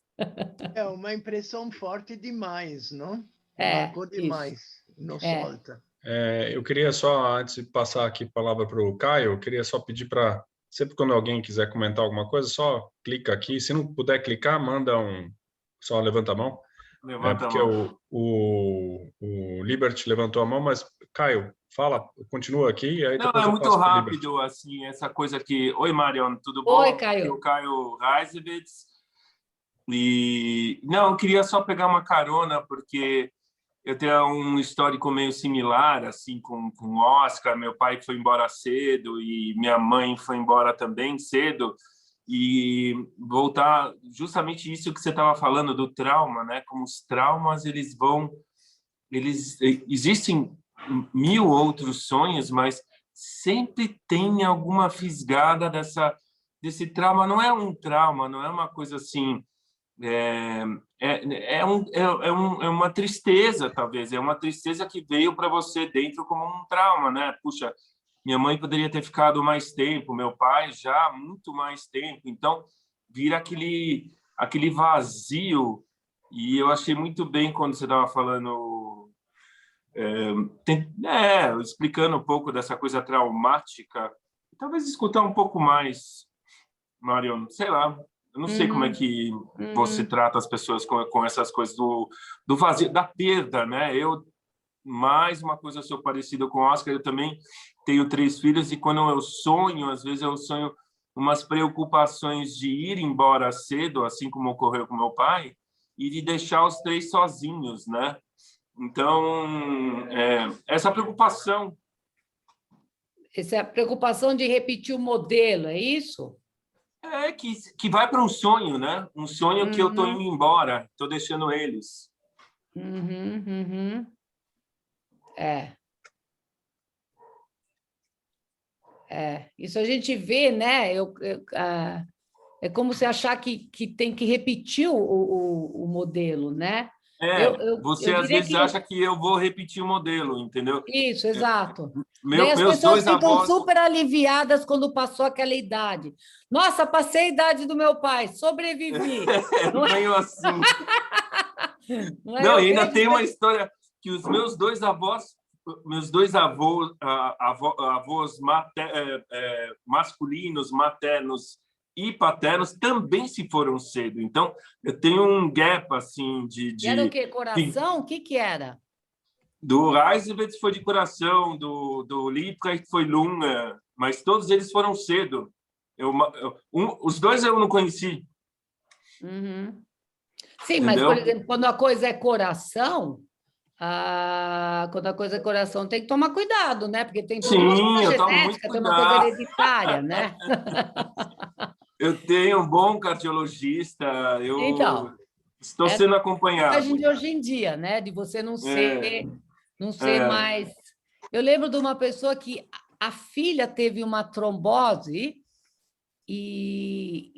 É uma impressão forte demais, não? Marcou demais, não solta. Eu queria só, antes de passar aqui a palavra para o Caio, eu queria só pedir para, sempre quando alguém quiser comentar alguma coisa, só clica aqui. Se não puder clicar, só levanta a mão. Levanta porque a mão. o Liberty levantou a mão, mas, Caio, fala, continua aqui, e aí Não, depois é eu muito passo para o Liberty. rápido, assim, essa coisa que... Oi, Marion, tudo bom? Oi, Aqui Caio. é o Caio Reisevitz. E, não, eu queria só pegar uma carona, porque eu tenho um histórico meio similar, assim, com o Oscar. Meu pai foi embora cedo e minha mãe foi embora também cedo. E voltar justamente isso que você estava falando do trauma, né? Como os traumas, existem 1000 outros sonhos, mas sempre tem alguma fisgada desse trauma não é um trauma, não é uma coisa assim, é uma tristeza, talvez, é uma tristeza que veio para você dentro como um trauma, né? Puxa, minha mãe poderia ter ficado mais tempo, meu pai já muito mais tempo, então vira aquele vazio. E eu achei muito bem quando você estava falando, explicando um pouco dessa coisa traumática. Talvez escutar um pouco mais, Marion, sei lá, eu não sei como é que você trata as pessoas com essas coisas do vazio, da perda, né? Mais uma coisa, eu sou parecido com o Oscar, eu também tenho 3 filhos e quando eu sonho, às vezes eu sonho umas preocupações de ir embora cedo, assim como ocorreu com meu pai, e de deixar os 3 sozinhos, né? Então, essa preocupação. Essa é a preocupação de repetir o modelo, é isso? Que vai para um sonho, né? Um sonho que eu estou indo embora, estou deixando eles. Isso a gente vê, né? É como se achar que tem que repetir o modelo, né? Você eu às diria vezes acha que eu vou repetir o modelo, entendeu? Isso, exato. Daí as meus pessoas 2 ficam avós... super aliviadas quando passou aquela idade. Nossa, passei a idade do meu pai, sobrevivi. Meio assim. Não, e ainda tem uma história que os meus 2 avós, avós masculinos, maternos e paternos também se foram cedo. Então, eu tenho um gap assim E era o quê? Coração? O que era? Do Reisevitz foi de coração, do Liebrecht foi lunga, mas todos eles foram cedo. Os 2 eu não conheci. Sim, entendeu? Mas, por exemplo, quando a coisa é coração, tem que tomar cuidado, né? Porque tem toda uma coisa genética, tem uma coisa hereditária, né? Eu tenho um bom cardiologista, Então, estou sendo acompanhado. De hoje em dia, né? De você não ser mais... Eu lembro de uma pessoa que a filha teve uma trombose e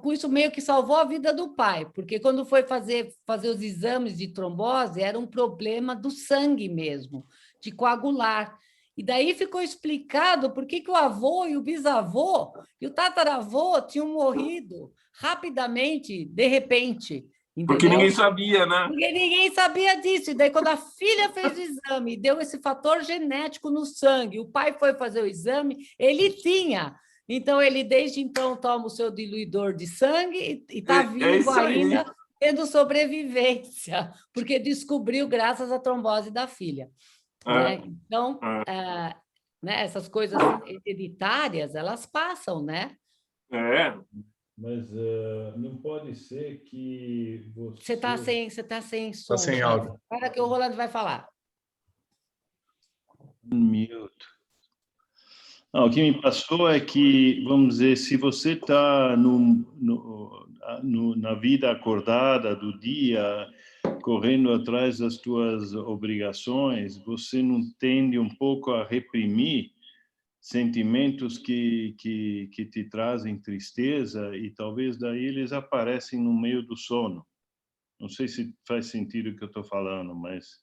com isso meio que salvou a vida do pai, porque quando foi fazer os exames de trombose, era um problema do sangue mesmo, de coagular. E daí ficou explicado por que o avô e o bisavô e o tataravô tinham morrido rapidamente, de repente. Entendeu? Porque ninguém sabia, né? Porque ninguém sabia disso. E daí, quando a filha fez o exame, deu esse fator genético no sangue, o pai foi fazer o exame, ele tinha. Então, ele, desde então, toma o seu diluidor de sangue e está vivo ainda, tendo sobrevivência, porque descobriu graças à trombose da filha. Né? Então, né, essas coisas hereditárias, elas passam, né? Mas não pode ser que você está sem som. Está sem áudio. Para que o Rolando vai falar. Mute. Não, o que me passou é que, vamos dizer, se você está na vida acordada do dia, correndo atrás das tuas obrigações, você não tende um pouco a reprimir sentimentos que te trazem tristeza e talvez daí eles aparecem no meio do sono. Não sei se faz sentido o que eu estou falando, mas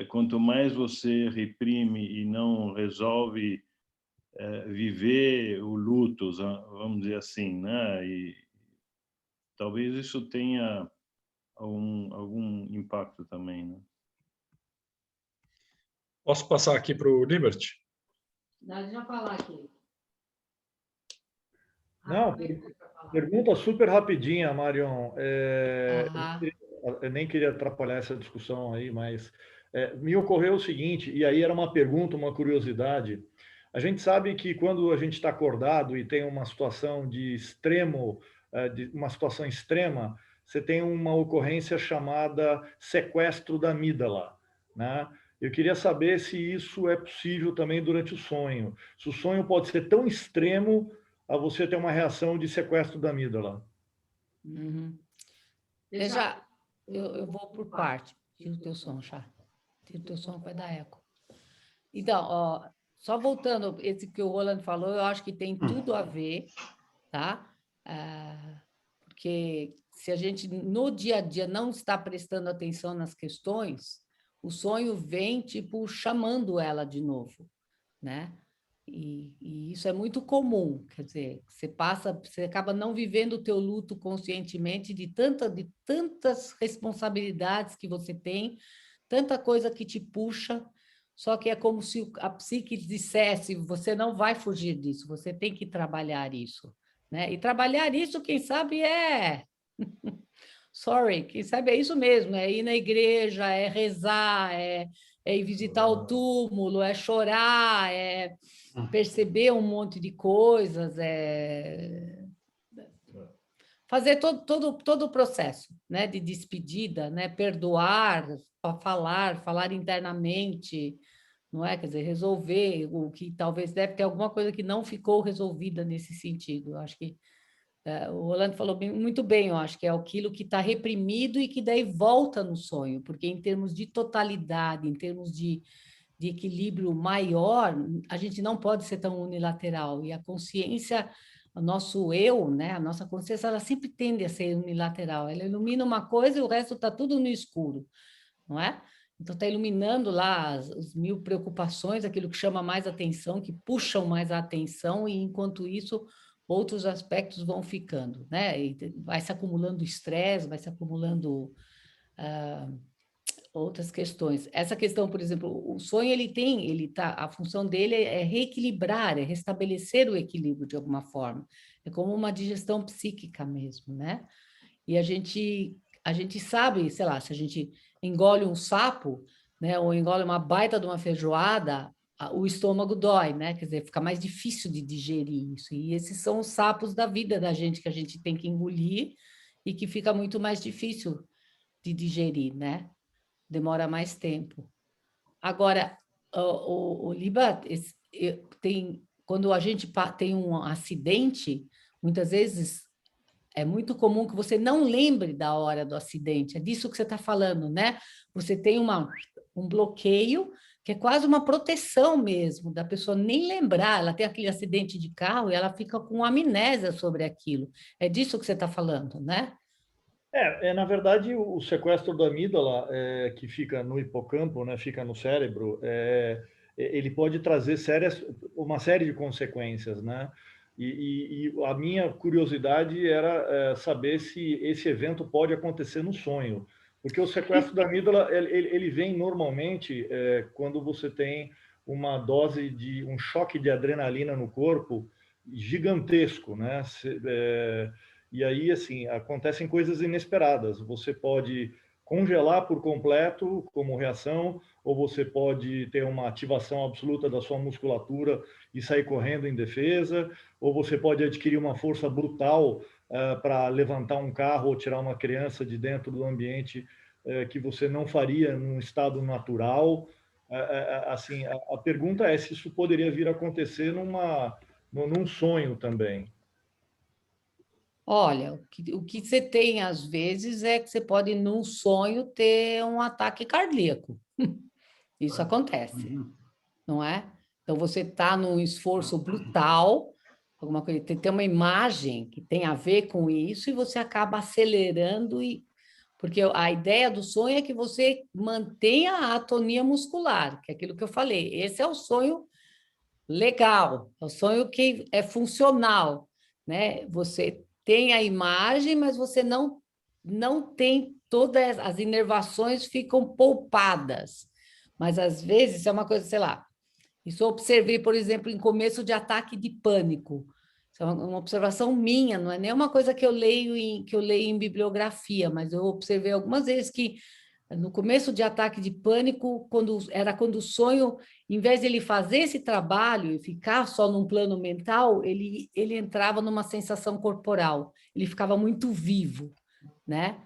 quanto mais você reprime e não resolve viver o luto, vamos dizer assim, né? E talvez isso tenha algum impacto também, né? Posso passar aqui para o Liberty? Deixa eu falar aqui. Não, pergunta super rapidinha, Marion. Eu nem queria atrapalhar essa discussão aí, mas me ocorreu o seguinte, e aí era uma pergunta, uma curiosidade. A gente sabe que quando a gente está acordado e tem uma situação uma situação extrema, você tem uma ocorrência chamada sequestro da amígdala, né? Eu queria saber se isso é possível também durante o sonho. Se o sonho pode ser tão extremo a você ter uma reação de sequestro da amígdala. Veja, eu vou por parte. Tira o teu som, Chá. Tira o teu som, vai dar eco. Então, só voltando, esse que o Rolando falou, eu acho que tem tudo a ver, tá? Porque se a gente, no dia a dia, não está prestando atenção nas questões, o sonho vem, tipo, chamando ela de novo, né? E isso é muito comum, quer dizer, você acaba não vivendo o teu luto conscientemente de tantas responsabilidades que você tem, tanta coisa que te puxa, só que é como se a psique dissesse, você não vai fugir disso, você tem que trabalhar isso, né? E trabalhar isso, quem sabe, sorry, quem sabe é isso mesmo, é ir na igreja, é rezar, é ir visitar o túmulo, é chorar, é perceber um monte de coisas, fazer todo o processo, né, de despedida, né, perdoar, falar internamente, não é? Quer dizer, resolver o que talvez deve ter alguma coisa que não ficou resolvida nesse sentido. Eu acho que o Rolando falou muito bem, eu acho que é aquilo que está reprimido e que daí volta no sonho, porque em termos de totalidade, em termos de equilíbrio maior, a gente não pode ser tão unilateral. E a consciência, o nosso eu, né, a nossa consciência, ela sempre tende a ser unilateral. Ela ilumina uma coisa e o resto está tudo no escuro, não é? Então, está iluminando lá as 1000 preocupações, aquilo que chama mais atenção, que puxam mais a atenção, e enquanto isso, outros aspectos vão ficando, né? E vai se acumulando estresse, vai se acumulando outras questões. Essa questão, por exemplo, o sonho a função dele é reequilibrar, é restabelecer o equilíbrio de alguma forma. É como uma digestão psíquica mesmo, né? E a gente sabe, sei lá, se a gente engole um sapo, né, ou engole uma baita de uma feijoada, o estômago dói, né? Quer dizer, fica mais difícil de digerir isso. E esses são os sapos da vida da gente que a gente tem que engolir e que fica muito mais difícil de digerir, né? Demora mais tempo. Agora, o Liba, quando a gente tem um acidente, muitas vezes é muito comum que você não lembre da hora do acidente. É disso que você está falando, né? Você tem um bloqueio, que é quase uma proteção mesmo, da pessoa nem lembrar. Ela tem aquele acidente de carro e ela fica com amnésia sobre aquilo. É disso que você está falando, né? Na verdade, o sequestro da amígdala, que fica no hipocampo, né, fica no cérebro, ele pode trazer uma série de consequências, né? E a minha curiosidade era saber se esse evento pode acontecer no sonho, porque o sequestro da amígdala ele vem normalmente quando você tem uma dose de um choque de adrenalina no corpo gigantesco, né? E aí, assim, acontecem coisas inesperadas. Você pode congelar por completo como reação, ou você pode ter uma ativação absoluta da sua musculatura e sair correndo em defesa, ou você pode adquirir uma força brutal para levantar um carro ou tirar uma criança de dentro do ambiente que você não faria num estado natural. Assim, a pergunta é se isso poderia vir a acontecer num sonho também. Olha, o que você tem às vezes é que você pode, num sonho, ter um ataque cardíaco. Isso acontece, não é? Então, você está num esforço brutal, alguma coisa, tem uma imagem que tem a ver com isso, e você acaba acelerando, porque a ideia do sonho é que você mantenha a atonia muscular, que é aquilo que eu falei. Esse é o sonho legal, é o sonho que é funcional, né? Você tem a imagem, mas você não tem todas as inervações, ficam poupadas. Mas às vezes é uma coisa, sei lá, isso eu observei, por exemplo, em começo de ataque de pânico. Isso é uma observação minha, não é nem uma coisa que eu leio em bibliografia, mas eu observei algumas vezes que no começo de ataque de pânico, quando o sonho, em vez de ele fazer esse trabalho e ficar só num plano mental, ele entrava numa sensação corporal, ele ficava muito vivo, né?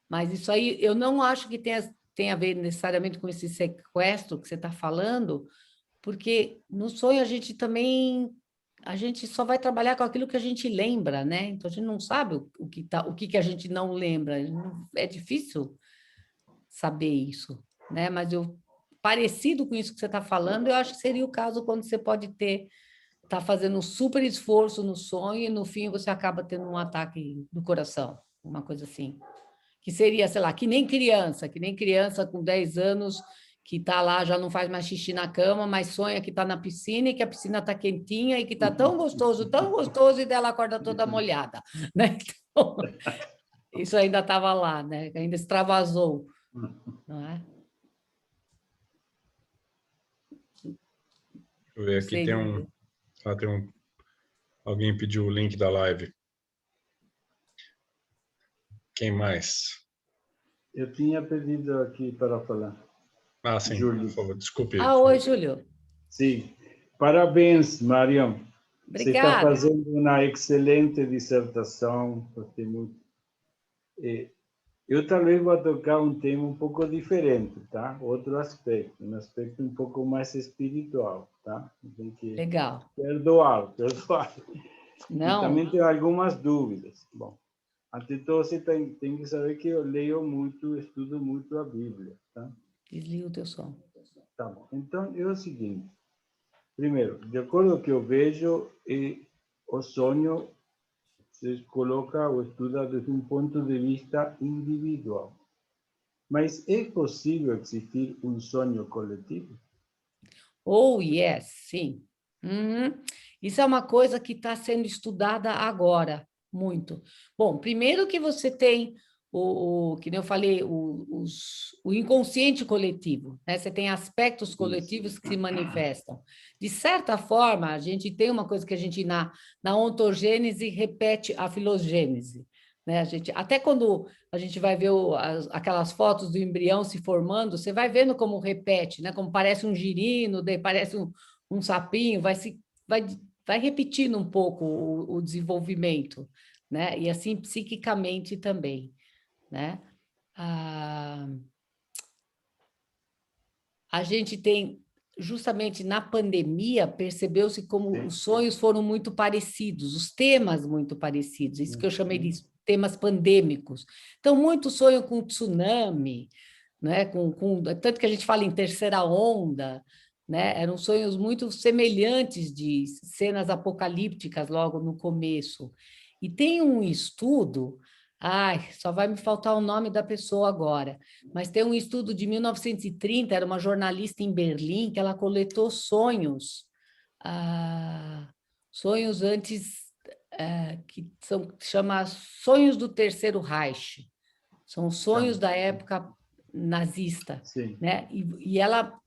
Mas isso aí eu não acho que tenha a ver necessariamente com esse sequestro que você está falando, porque no sonho a gente só vai trabalhar com aquilo que a gente lembra, né? Então a gente não sabe o que a gente não lembra. É difícil saber isso, né? Mas parecido com isso que você está falando, eu acho que seria o caso quando você pode ter está fazendo um super esforço no sonho e no fim você acaba tendo um ataque do coração, uma coisa assim. Que seria, sei lá, que nem criança com 10 anos que está lá, já não faz mais xixi na cama, mas sonha que está na piscina e que a piscina está quentinha e que está tão gostoso, e dela acorda toda molhada, né? Então, isso ainda estava lá, né? Ainda extravasou, não é? Deixa eu ver, aqui tem alguém pediu o link da live. Quem mais? Eu tinha pedido aqui para falar. Ah, sim, Júlio. Por favor, desculpe. Oi, Júlio. Sim, parabéns, Mariam. Obrigada. Você está fazendo uma excelente dissertação. Gostei muito. Eu talvez vou tocar um tema um pouco diferente, tá? Outro aspecto, um aspecto um pouco mais espiritual, tá? Tem que Legal. Perdoar. Não. E também tenho algumas dúvidas. Bom, ante de tudo, você tem que saber que eu leio muito, estudo muito a Bíblia, tá? Desliga o teu som. Tá bom. Então, é o seguinte. Primeiro, de acordo com o que eu vejo, o sonho se coloca ou estuda desde um ponto de vista individual. Mas é possível existir um sonho coletivo? Oh, yes, sim. Isso é uma coisa que está sendo estudada agora, muito. Bom, primeiro que você tem que nem eu falei, o inconsciente coletivo, né? Você tem aspectos coletivos que se manifestam. De certa forma, a gente tem uma coisa que a gente, na ontogênese, repete a filogênese, né? Até quando a gente vai ver aquelas fotos do embrião se formando, você vai vendo como repete, né? Como parece um girino, daí parece um sapinho, vai repetindo um pouco o desenvolvimento, né? E assim psiquicamente também, né? A gente tem, justamente na pandemia, percebeu-se como os sonhos foram muito parecidos, os temas muito parecidos, isso que eu chamei de temas pandêmicos. Então, muito sonho com tsunami, né? Tanto que a gente fala em terceira onda, né? Eram sonhos muito semelhantes de cenas apocalípticas logo no começo. E tem um estudo, só vai me faltar o nome da pessoa agora, mas tem um estudo de 1930, era uma jornalista em Berlim, que ela coletou sonhos antes, que chama Sonhos do Terceiro Reich, são sonhos da época nazista, né? E ela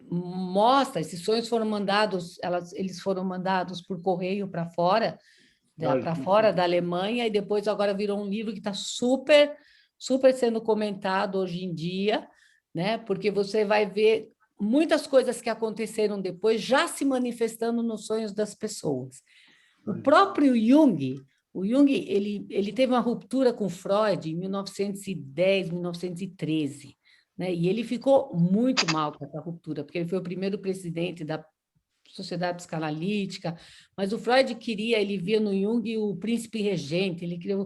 mostra, esses sonhos foram mandados, eles foram mandados por correio para fora da Alemanha, e depois agora virou um livro que está super, super sendo comentado hoje em dia, né? Porque você vai ver muitas coisas que aconteceram depois já se manifestando nos sonhos das pessoas. O próprio Jung, ele teve uma ruptura com Freud em 1910, 1913, né? E ele ficou muito mal com essa ruptura, porque ele foi o primeiro presidente da Sociedade Psicanalítica, mas o Freud ele via no Jung o príncipe regente, ele queria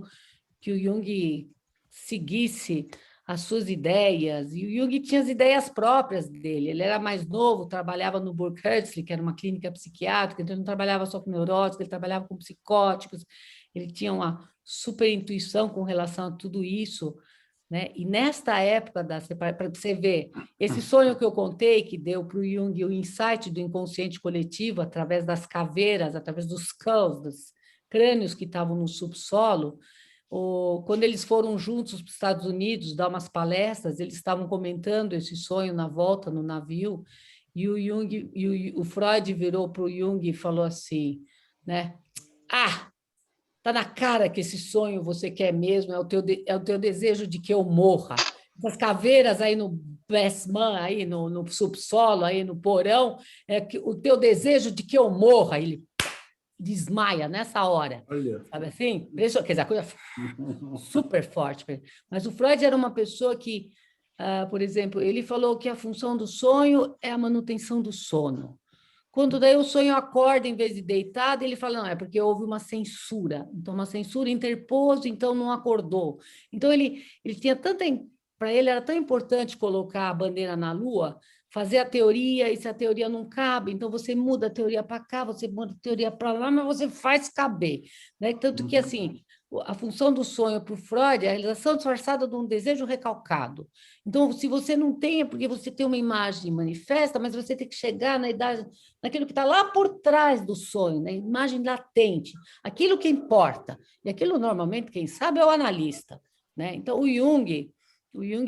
que o Jung seguisse as suas ideias, e o Jung tinha as ideias próprias dele, ele era mais novo, trabalhava no Burkhardt, que era uma clínica psiquiátrica, então ele não trabalhava só com neuróticos, ele trabalhava com psicóticos, ele tinha uma super intuição com relação a tudo isso, né? E nesta época, para você ver, esse sonho que eu contei, que deu para o Jung o insight do inconsciente coletivo, através das caveiras, através dos skulls, dos crânios que estavam no subsolo, quando eles foram juntos para os Estados Unidos dar umas palestras, eles estavam comentando esse sonho na volta no navio, e o Freud virou para o Jung e falou assim, né? Tá na cara que esse sonho você quer mesmo, é o teu desejo de que eu morra. Essas caveiras aí no basement, aí no subsolo, aí no porão, o teu desejo de que eu morra. Ele desmaia nessa hora. Olha. Sabe assim? Quer dizer, a coisa super forte. Mas o Freud era uma pessoa que, por exemplo, ele falou que a função do sonho é a manutenção do sono. Quando daí o sonho acorda em vez de deitado, ele fala, não, é porque houve uma censura. Então, uma censura interpôs, então não acordou. Então, ele tinha para ele era tão importante colocar a bandeira na Lua, fazer a teoria, e se a teoria não cabe, então você muda a teoria para cá, você muda a teoria para lá, mas você faz caber, né? Tanto que, assim, a função do sonho para o Freud é a realização disfarçada de um desejo recalcado. Então, se você não tem, é porque você tem uma imagem manifesta, mas você tem que chegar na idade, naquilo que está lá por trás do sonho, na imagem latente, aquilo que importa. E aquilo, normalmente, quem sabe é o analista, né? Então, o Jung,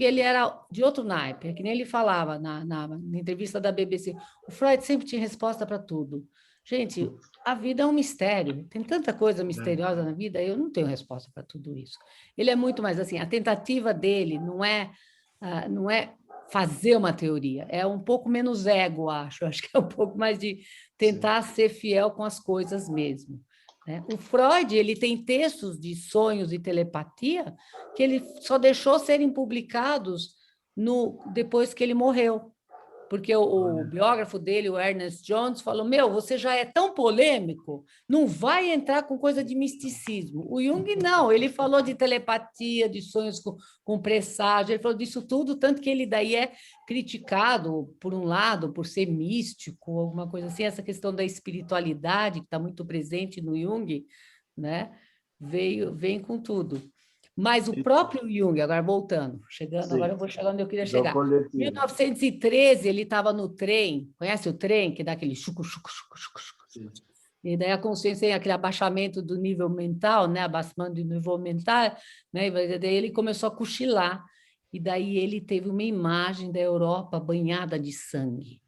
ele era de outro naipe, é que nem ele falava na entrevista da BBC. O Freud sempre tinha resposta para tudo. Gente, a vida é um mistério. Tem tanta coisa misteriosa na vida, eu não tenho resposta para tudo isso. Ele é muito mais assim, a tentativa dele não é fazer uma teoria, é um pouco menos ego, acho. Acho que é um pouco mais de tentar ser fiel com as coisas mesmo. Né? O Freud, ele tem textos de sonhos e telepatia que ele só deixou serem publicados depois que ele morreu. Porque o biógrafo dele, o Ernest Jones, falou, você já é tão polêmico, não vai entrar com coisa de misticismo. O Jung, não, ele falou de telepatia, de sonhos com presságio, ele falou disso tudo, tanto que ele daí é criticado, por um lado, por ser místico, alguma coisa assim, essa questão da espiritualidade, que está muito presente no Jung, né? Vem com tudo. Mas o próprio Jung, agora voltando, agora eu vou chegar onde eu queria chegar. Em 1913, ele estava no trem, conhece o trem, que dá aquele chucu, chucu, chucu, chucu, chucu. E daí a consciência tem aquele abaixamento do nível mental, né? Abaixamento do nível mental, né? E daí ele começou a cochilar. E daí ele teve uma imagem da Europa banhada de sangue,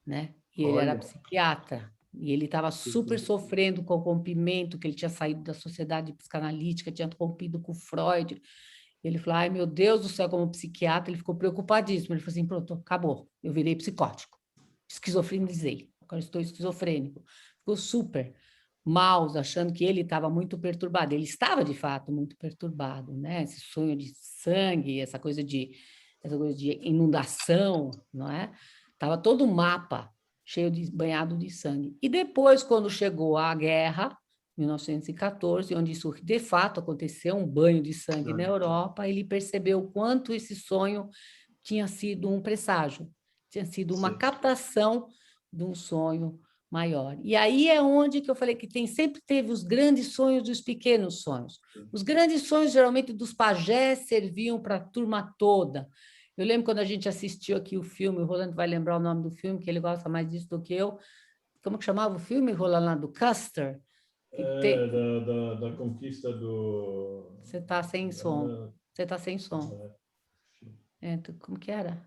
né? E ele era psiquiatra. E ele estava super sofrendo com o rompimento, que ele tinha saído da sociedade psicanalítica, tinha rompido com o Freud. Ele falou, ai, meu Deus do céu, como psiquiatra, ele ficou preocupadíssimo. Ele falou assim, pronto, acabou, eu virei psicótico. Esquizofrenizei, agora estou esquizofrênico. Ficou super mal, achando que ele estava muito perturbado. Ele estava, de fato, muito perturbado, né? Esse sonho de sangue, essa coisa de inundação, não é? Estava todo o mapa banhado de sangue. E depois, quando chegou a guerra, 1914, onde isso de fato aconteceu, um banho de sangue na Europa, ele percebeu o quanto esse sonho tinha sido um presságio, tinha sido uma captação de um sonho maior. E aí é onde que eu falei que sempre teve os grandes sonhos e os pequenos sonhos. Os grandes sonhos, geralmente, dos pajés serviam para a turma toda. Eu lembro quando a gente assistiu aqui o filme, o Rolando vai lembrar o nome do filme, que ele gosta mais disso do que eu. Como que chamava o filme, Rolando? Do Custer? Da conquista do... Você está sem som. Você está sem som. Como que era?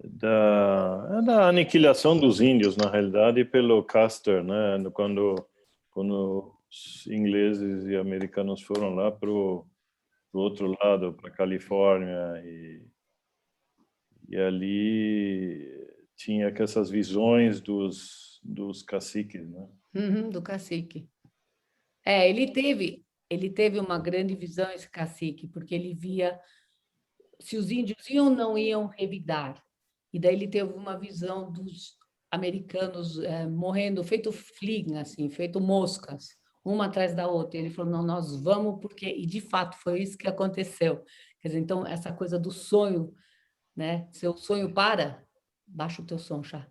Da aniquilação dos índios, na realidade, pelo Custer, né? Quando os ingleses e americanos foram lá para o outro lado, para a Califórnia, e ali tinha essas visões dos caciques, né? Do cacique. Ele teve uma grande visão, esse cacique, porque ele via se os índios iam ou não iam revidar. E daí ele teve uma visão dos americanos morrendo, feito fliegen, assim, feito moscas, uma atrás da outra. E ele falou, não, nós vamos porque... E, de fato, foi isso que aconteceu. Quer dizer, então, essa coisa do sonho, né? Seu sonho baixa o teu som, Chá.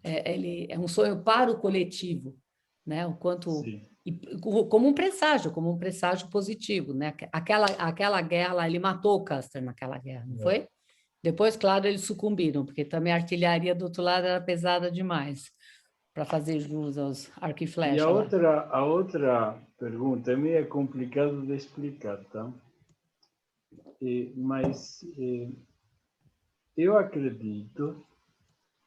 Ele é um sonho para o coletivo, né? O quanto... como um presságio positivo, né? Aquela guerra, ele matou o Custer naquela guerra, não foi? Depois, claro, eles sucumbiram, porque também a artilharia do outro lado era pesada demais para fazer jus aos arco e flecha. E a outra pergunta é meio complicado de explicar, tá? Mas eu acredito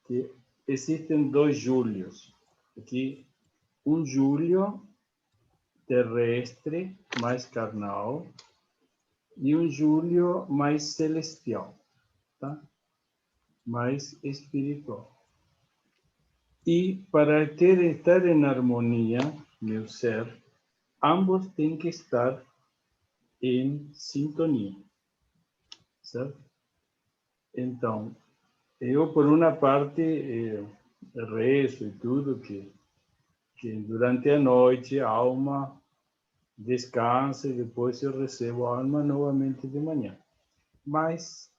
que existem dois Júlios. Aqui, um Júlio terrestre, mais carnal, e um Júlio mais celestial, tá? Mais espiritual. E para estar em harmonia, meu ser, ambos têm que estar em sintonia, certo? Então, eu, por uma parte, rezo e tudo que durante a noite a alma descansa e depois eu recebo a alma novamente de manhã. Mas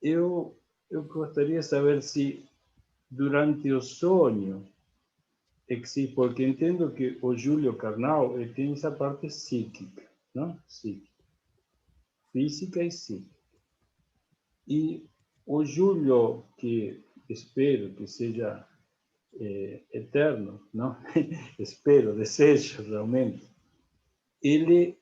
eu eu gostaria de saber se durante o sonho existe, porque entendo que o Júlio carnal tem essa parte psíquica, não? Psíquica, física e psíquica. E o Júlio, que espero que seja eterno, não? Espero, desejo realmente, ele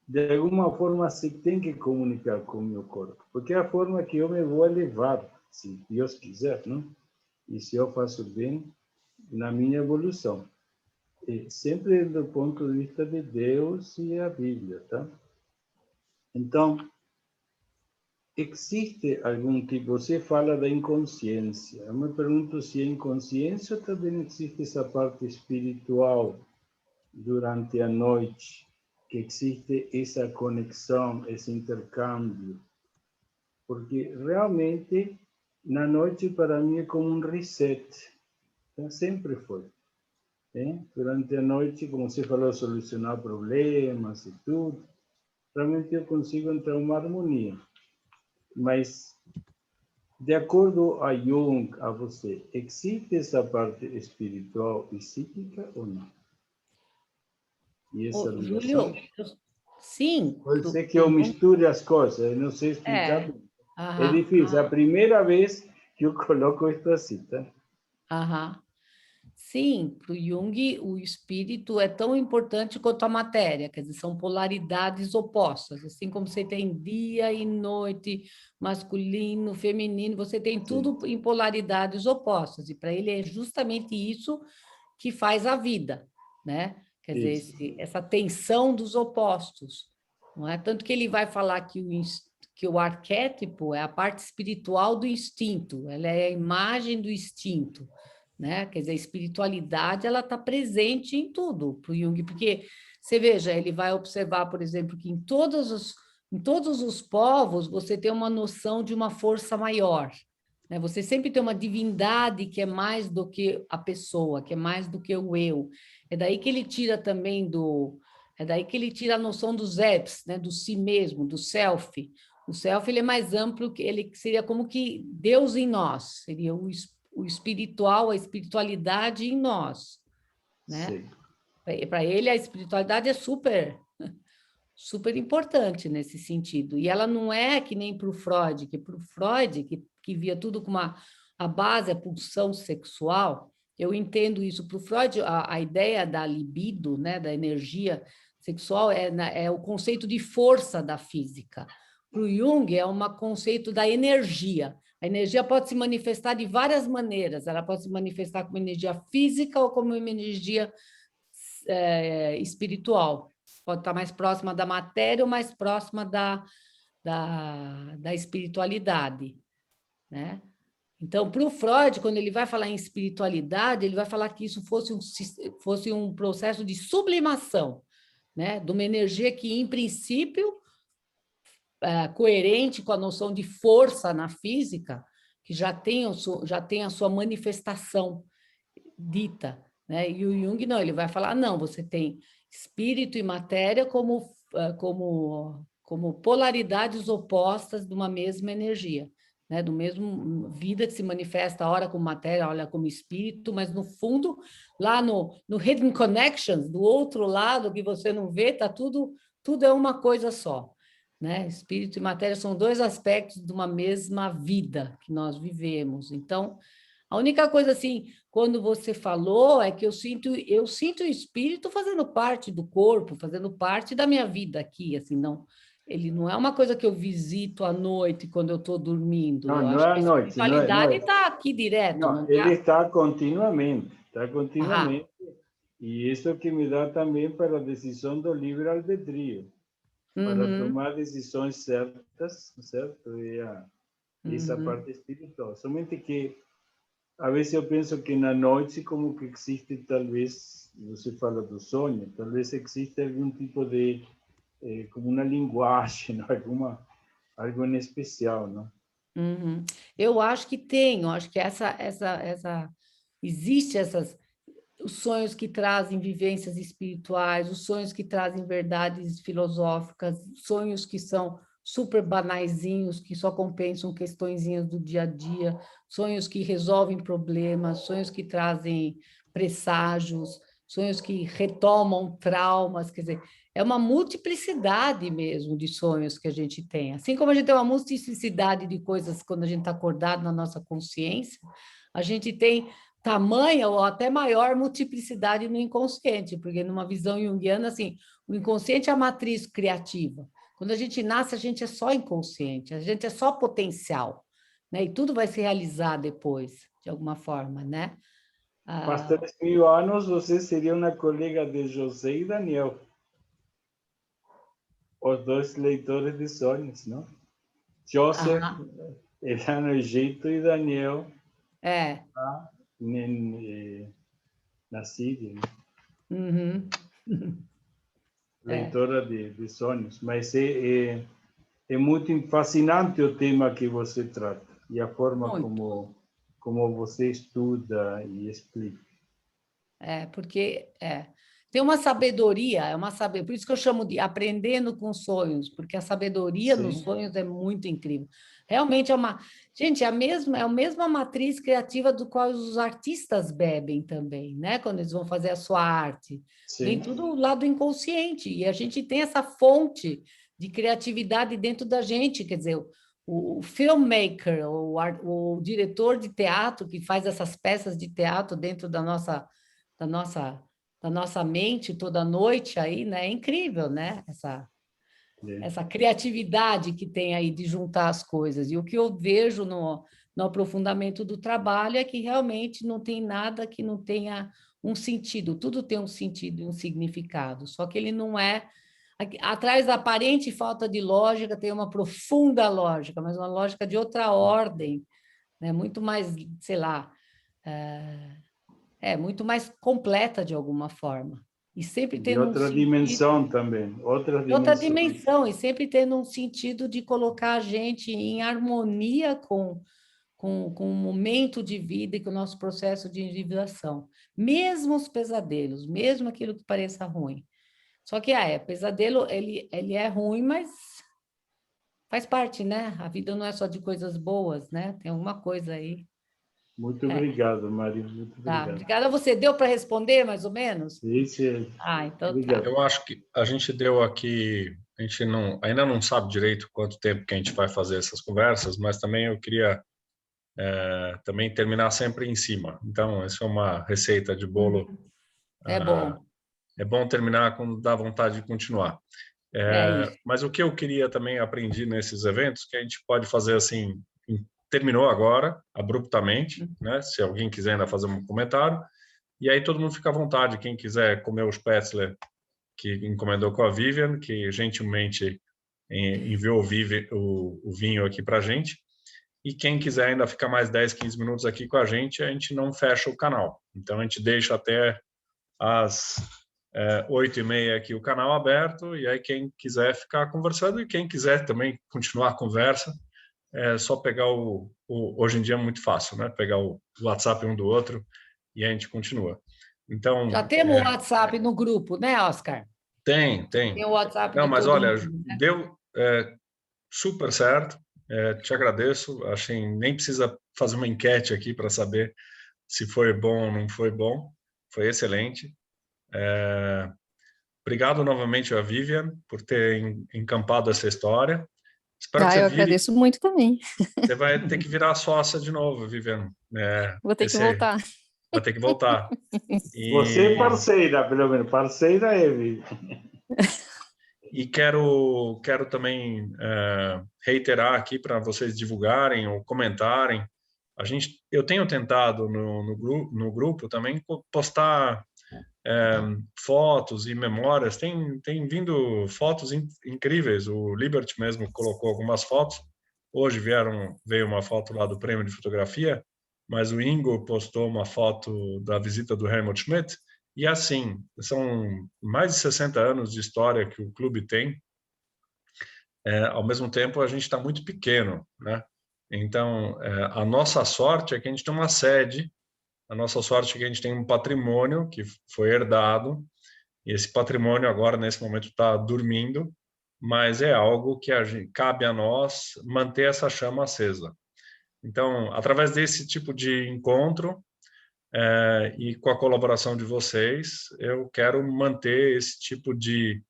de alguma forma se tem que comunicar com o meu corpo, porque é a forma que eu me vou levar, se Deus quiser, não? E se eu faço bem na minha evolução. Sempre do ponto de vista de Deus e a Bíblia, tá? Então, existe algum tipo, você fala da inconsciência, eu me pergunto se a inconsciência também existe essa parte espiritual durante a noite, que existe essa conexão, esse intercâmbio, porque realmente na noite para mim é como um reset, então, sempre foi. Durante a noite, como você falou, solucionar problemas e tudo, realmente eu consigo entrar em uma harmonia. Mas, de acordo a Jung, a você, existe essa parte espiritual e psíquica ou não? E essa ligação? Júlio, sim. Pode ser que eu misture as coisas, eu não sei explicar. É difícil, a primeira vez que eu coloco isso assim, tá? Sim, para o Jung, o espírito é tão importante quanto a matéria, quer dizer, são polaridades opostas, assim como você tem dia e noite, masculino, feminino, você tem tudo em polaridades opostas, e para ele é justamente isso que faz a vida, né? Quer dizer, essa tensão dos opostos, não é? Tanto que ele vai falar que o arquétipo é a parte espiritual do instinto, ela é a imagem do instinto, né? Quer dizer, a espiritualidade ela está presente em tudo para o Jung, porque você veja, ele vai observar, por exemplo, que em todos os povos você tem uma noção de uma força maior, né? Você sempre tem uma divindade que é mais do que a pessoa, que é mais do que o eu. É daí que ele tira também é daí que ele tira a noção do selbst, né? Do si mesmo, do self. O self ele é mais amplo, ele seria como que Deus em nós, seria o espiritual, a espiritualidade em nós, né? Para ele, a espiritualidade é super importante nesse sentido. E ela não é que nem para o Freud, que via tudo como a base, a pulsão sexual. Eu entendo isso. Para o Freud, a ideia da libido, né, da energia sexual, é o conceito de força da física. Para o Jung, é um conceito da energia. A energia pode se manifestar de várias maneiras. Ela pode se manifestar como energia física ou como uma energia espiritual. Pode estar mais próxima da matéria ou mais próxima da espiritualidade, né? Então, para o Freud, quando ele vai falar em espiritualidade, ele vai falar que isso fosse um processo de sublimação, né? De uma energia que, em princípio, coerente com a noção de força na física, que já tem a sua manifestação dita, né? E o Jung não, ele vai falar, não, você tem espírito e matéria como polaridades opostas de uma mesma energia, né? Do mesmo vida que se manifesta ora como matéria, ora como espírito, mas no fundo, lá no Hidden Connections, do outro lado que você não vê, tá tudo é uma coisa só, né? Espírito e matéria são dois aspectos de uma mesma vida que nós vivemos. Então, a única coisa assim, quando você falou, é que eu sinto o espírito fazendo parte do corpo, fazendo parte da minha vida aqui, assim, não, ele não é uma coisa que eu visito à noite quando eu estou dormindo. Não, eu não acho é à que a noite. espiritualidade está aqui direto. Não, ele está continuamente, E isso que me dá também para a decisão do livre-arbítrio, para tomar decisões certas, certo? E essa parte espiritual. Somente que, a vezes eu penso que na noite como que existe, talvez, você fala do sonho, talvez existe algum tipo de, como uma linguagem, algo em especial, não? Eu acho que tem, eu acho que existe os sonhos que trazem vivências espirituais, os sonhos que trazem verdades filosóficas, sonhos que são super banaizinhos que só compensam questõezinhas do dia a dia, sonhos que resolvem problemas, sonhos que trazem presságios, sonhos que retomam traumas, quer dizer, é uma multiplicidade mesmo de sonhos que a gente tem. Assim como a gente tem uma multiplicidade de coisas quando a gente está acordado na nossa consciência, a gente tem tamanha ou até maior multiplicidade no inconsciente, porque numa visão junguiana, assim, o inconsciente é a matriz criativa. Quando a gente nasce, a gente é só inconsciente, a gente é só potencial, né? E tudo vai se realizar depois, de alguma forma, né? Mas 3.000 anos você seria uma colega de José e Daniel. Os dois leitores de sonhos, não? Joseph era no Egito e Daniel na Síria. Uhum. Leitora de sonhos. Mas é muito fascinante o tema que você trata e a forma como você estuda e explica. Porque tem uma sabedoria, por isso que eu chamo de aprendendo com sonhos, porque a sabedoria nos sonhos é muito incrível. Realmente gente, é a mesma matriz criativa do qual os artistas bebem também, né? Quando eles vão fazer a sua arte. Sim. Vem tudo lá do inconsciente, e a gente tem essa fonte de criatividade dentro da gente, quer dizer, o filmmaker, o diretor de teatro que faz essas peças de teatro dentro da nossa mente toda noite aí, né? É incrível, né? Essa criatividade que tem aí de juntar as coisas. E o que eu vejo no aprofundamento do trabalho é que realmente não tem nada que não tenha um sentido. Tudo tem um sentido e um significado. Só que ele não é... Atrás da aparente falta de lógica tem uma profunda lógica, mas uma lógica de outra ordem, né? Muito mais, sei lá... muito mais completa de alguma forma. E sempre tendo outra dimensão também. Outra dimensão, e sempre tendo um sentido de colocar a gente em harmonia com o momento de vida e com o nosso processo de individuação. Mesmo os pesadelos, mesmo aquilo que pareça ruim. Só que, pesadelo, ele é ruim, mas faz parte, né? A vida não é só de coisas boas, né? Tem alguma coisa aí. Muito obrigado, Maria. Muito obrigado. Obrigada a você. Deu para responder, mais ou menos? Sim. Então obrigado. Eu acho que a gente deu aqui... A gente ainda não sabe direito quanto tempo que a gente vai fazer essas conversas, mas também eu queria também terminar sempre em cima. Então, essa é uma receita de bolo. Bom. É bom terminar quando dá vontade de continuar. Mas o que eu queria também aprendi nesses eventos, que a gente pode fazer assim, terminou agora, abruptamente, né? Se alguém quiser ainda fazer um comentário, e aí todo mundo fica à vontade, quem quiser comer o spätzle que encomendou com a Vivian, que gentilmente enviou o vinho aqui para a gente, e quem quiser ainda ficar mais 10, 15 minutos aqui com a gente não fecha o canal. Então a gente deixa até às 8h30 aqui o canal aberto, e aí quem quiser ficar conversando e quem quiser também continuar a conversa, é só pegar hoje em dia é muito fácil, né? Pegar o WhatsApp um do outro e a gente continua. Então, já temos o WhatsApp no grupo, né, Oscar? Tem. Tem o WhatsApp Não, de mas todo olha, mundo, né? deu super certo. Te agradeço. Achei nem precisa fazer uma enquete aqui para saber se foi bom ou não foi bom. Foi excelente. Obrigado novamente a Vivian por ter encampado essa história. Espero que você agradeço muito também. Você vai ter que virar sócia de novo, Vivian. Vou ter que voltar. Vai ter que voltar. Você é parceira, pelo menos. Parceira é, Vivian. E quero também reiterar aqui para vocês divulgarem ou comentarem. Eu tenho tentado no grupo também postar fotos e memórias. Tem vindo fotos incríveis. O Liberty mesmo colocou algumas fotos. Hoje veio uma foto lá do prêmio de fotografia, mas o Ingo postou uma foto da visita do Helmut Schmidt. E assim, são mais de 60 anos de história que o clube tem. Ao mesmo tempo, a gente está muito pequeno, né? Então, a nossa sorte é que a gente tem uma sede, a nossa sorte é que a gente tem um patrimônio que foi herdado, e esse patrimônio agora, nesse momento, está dormindo, mas é algo que cabe a nós manter essa chama acesa. Então, através desse tipo de encontro e com a colaboração de vocês, eu quero manter esse tipo de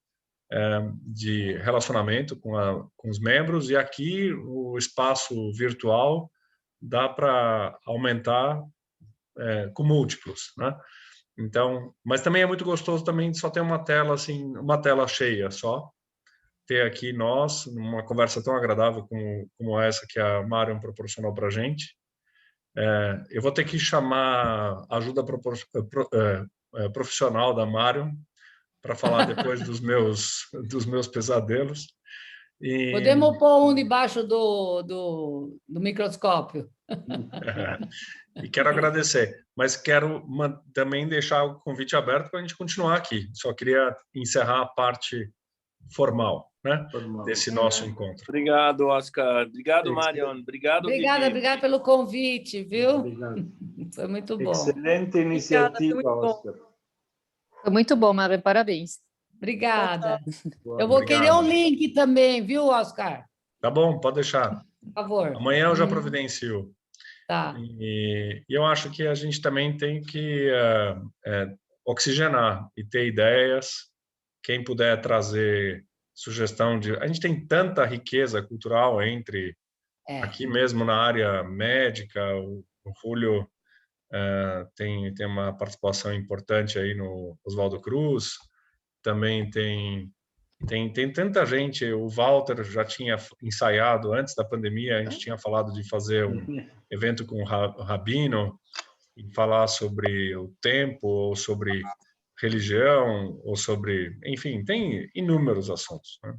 relacionamento com os membros, e aqui o espaço virtual dá para aumentar com múltiplos, né? Então, mas também é muito gostoso também só ter uma tela assim, uma tela cheia só, ter aqui nós uma conversa tão agradável como essa que a Marion proporcionou para a gente. Eu vou ter que chamar a ajuda profissional da Marion para falar depois dos meus pesadelos. Podemos pôr um debaixo do microscópio. E quero agradecer, mas quero também deixar o convite aberto para a gente continuar aqui. Só queria encerrar a parte formal, né, desse nosso encontro. Obrigado, Oscar. Obrigado, Marion. Obrigado, Obrigada pelo convite, viu? Obrigado. Foi muito bom. Excelente iniciativa, Oscar. Foi muito bom, Marion. Parabéns. Obrigada. Eu vou querer um link também, viu, Oscar? Tá bom, pode deixar. Por favor. Amanhã eu já providencio. Tá. E eu acho que a gente também tem que oxigenar e ter ideias. Quem puder trazer sugestão de... A gente tem tanta riqueza cultural entre aqui mesmo na área médica. O Julio tem uma participação importante aí no Oswaldo Cruz. Também tem tanta gente. O Walter já tinha ensaiado antes da pandemia, a gente tinha falado de fazer um evento com o Rabino e falar sobre o tempo, ou sobre religião, ou sobre... Enfim, tem inúmeros assuntos, né?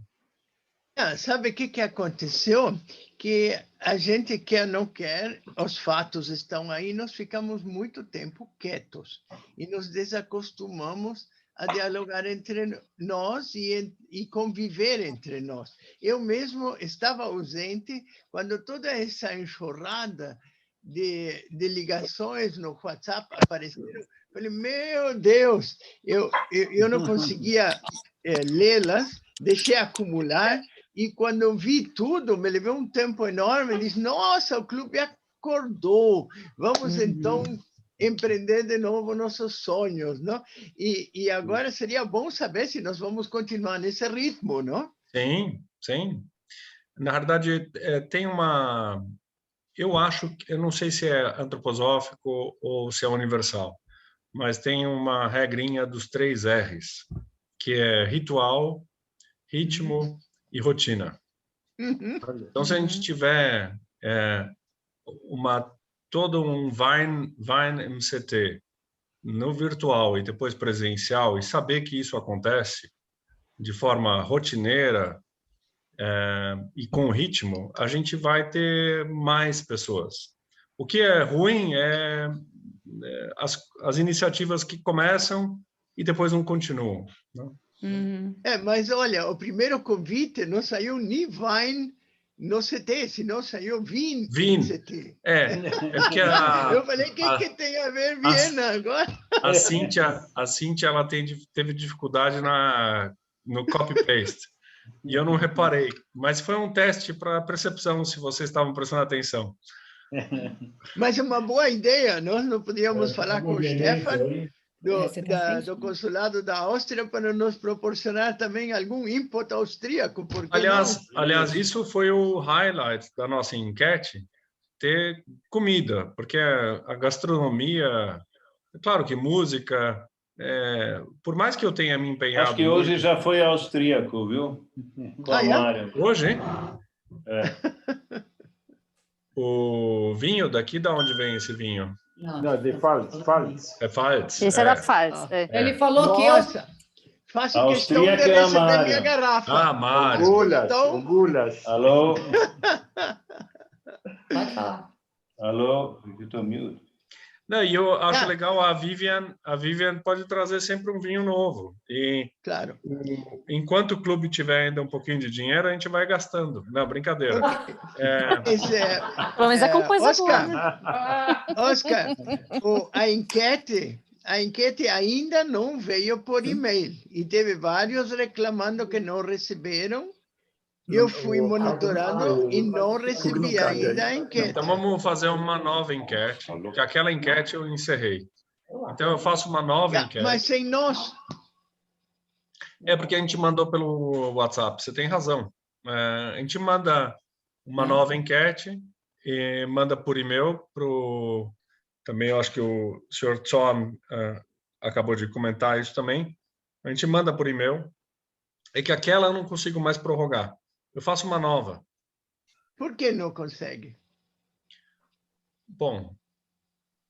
Sabe o que aconteceu? Que a gente quer ou não quer, os fatos estão aí, nós ficamos muito tempo quietos e nos desacostumamos a dialogar entre nós e conviver entre nós. Eu mesmo estava ausente quando toda essa enxurrada de ligações no WhatsApp apareceram. Falei, meu Deus, eu não conseguia lê-las, deixei acumular, e quando eu vi tudo, me levei um tempo enorme, disse, nossa, o clube acordou, vamos então empreender de novo nossos sonhos, não? E agora seria bom saber se nós vamos continuar nesse ritmo, não? Sim, sim. Na verdade, tem uma... Eu acho, eu não sei se é antroposófico ou se é universal, mas tem uma regrinha dos 3 R's, que é ritual, ritmo e rotina. Então, se a gente tiver todo um Vine MCT no virtual e depois presencial, e saber que isso acontece de forma rotineira e com ritmo, a gente vai ter mais pessoas. O que é ruim é as iniciativas que começam e depois não continuam, né? Mas olha, o primeiro convite não saiu nem Vine no CT, senão saiu Vin CT. Porque eu falei, o que tem a ver Viena agora? A Cíntia ela teve dificuldade no copy-paste. E eu não reparei, mas foi um teste para percepção, se vocês estavam prestando atenção. Mas é uma boa ideia, nós não podíamos falar com o Stefan do consulado da Áustria para nos proporcionar também algum input austríaco. Aliás, isso foi o highlight da nossa enquete, ter comida, porque a gastronomia, claro que música, por mais que eu tenha me empenhado... Acho que hoje já foi austríaco, viu? Hoje, hein? O vinho daqui, de onde vem esse vinho? Não, de Pfalz. É Pfalz. Esse é da Pfalz. Ele falou que eu... Faço questão de receber minha garrafa. Mário. Gulas. Alô? Pode falar. Alô? Eu estou mute. Não, e eu acho legal, a Vivian pode trazer sempre um vinho novo. E claro. Enquanto o clube tiver ainda um pouquinho de dinheiro, a gente vai gastando. Não, brincadeira. Pelo menos é com coisa Oscar, boa. Oscar, a enquete ainda não veio por e-mail. E teve vários reclamando que não receberam. Eu fui monitorando e não recebi ainda a enquete. Então, vamos fazer uma nova enquete, que aquela enquete eu encerrei. Então, eu faço uma nova enquete. Mas sem nós. É porque a gente mandou pelo WhatsApp, você tem razão. A gente manda uma nova enquete e manda por e-mail também, eu acho que o senhor Tom acabou de comentar isso também. A gente manda por e-mail. É que aquela eu não consigo mais prorrogar. Eu faço uma nova. Por que não consegue? Bom,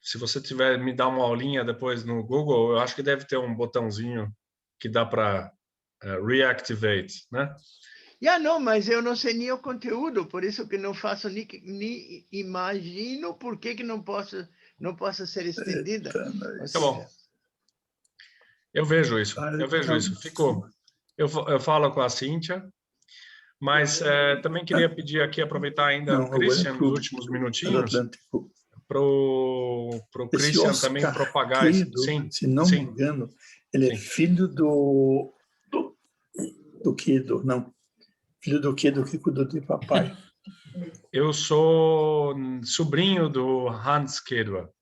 se você tiver me dar uma aulinha depois no Google, eu acho que deve ter um botãozinho que dá para reactivate, né? Não, mas eu não sei nem o conteúdo, por isso que não faço nem imagino por que não possa ser estendida. Tá bom. Eu vejo isso. Ficou. Eu falo com a Cíntia, mas também queria pedir aqui, aproveitar ainda o Christian, nos últimos minutinhos, para o Christian também propagar isso. Sim, se não me engano, ele é filho do Kido, não. Filho do Kido que cuidou de papai. Eu sou sobrinho do Hans Kedua.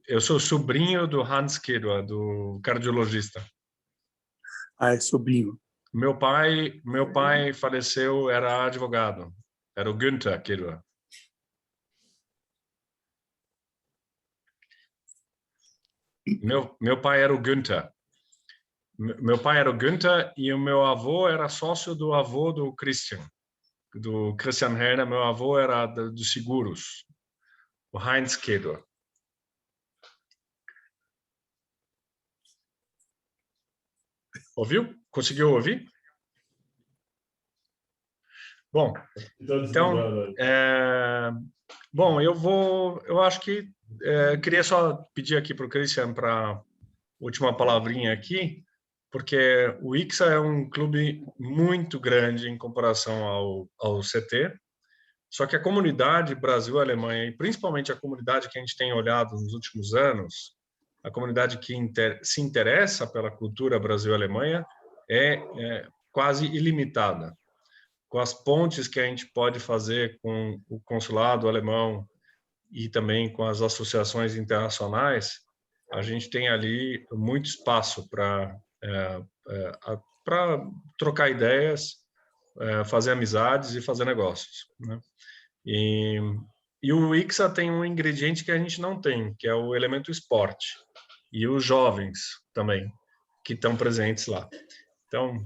Eu sou sobrinho do Hans Kedua, do cardiologista. É sobrinho. Meu pai faleceu, era advogado. Era o Günther Kedua. Meu pai era o Günther. Meu pai era o Günther e o meu avô era sócio do avô do Christian Herner. Meu avô era dos seguros, o Heinz Kedua. Ouviu? Conseguiu ouvir? Bom, então, eu acho que queria só pedir aqui para o Christian para a última palavrinha aqui, porque o ICSA é um clube muito grande em comparação ao CT, só que a comunidade Brasil-Alemanha, e principalmente a comunidade que a gente tem olhado nos últimos anos, a comunidade que se interessa pela cultura Brasil-Alemanha é quase ilimitada. Com as pontes que a gente pode fazer com o consulado alemão e também com as associações internacionais, a gente tem ali muito espaço para trocar ideias, fazer amizades e fazer negócios, né? E o ICSA tem um ingrediente que a gente não tem, que é o elemento esporte. E os jovens também, que estão presentes lá. Então,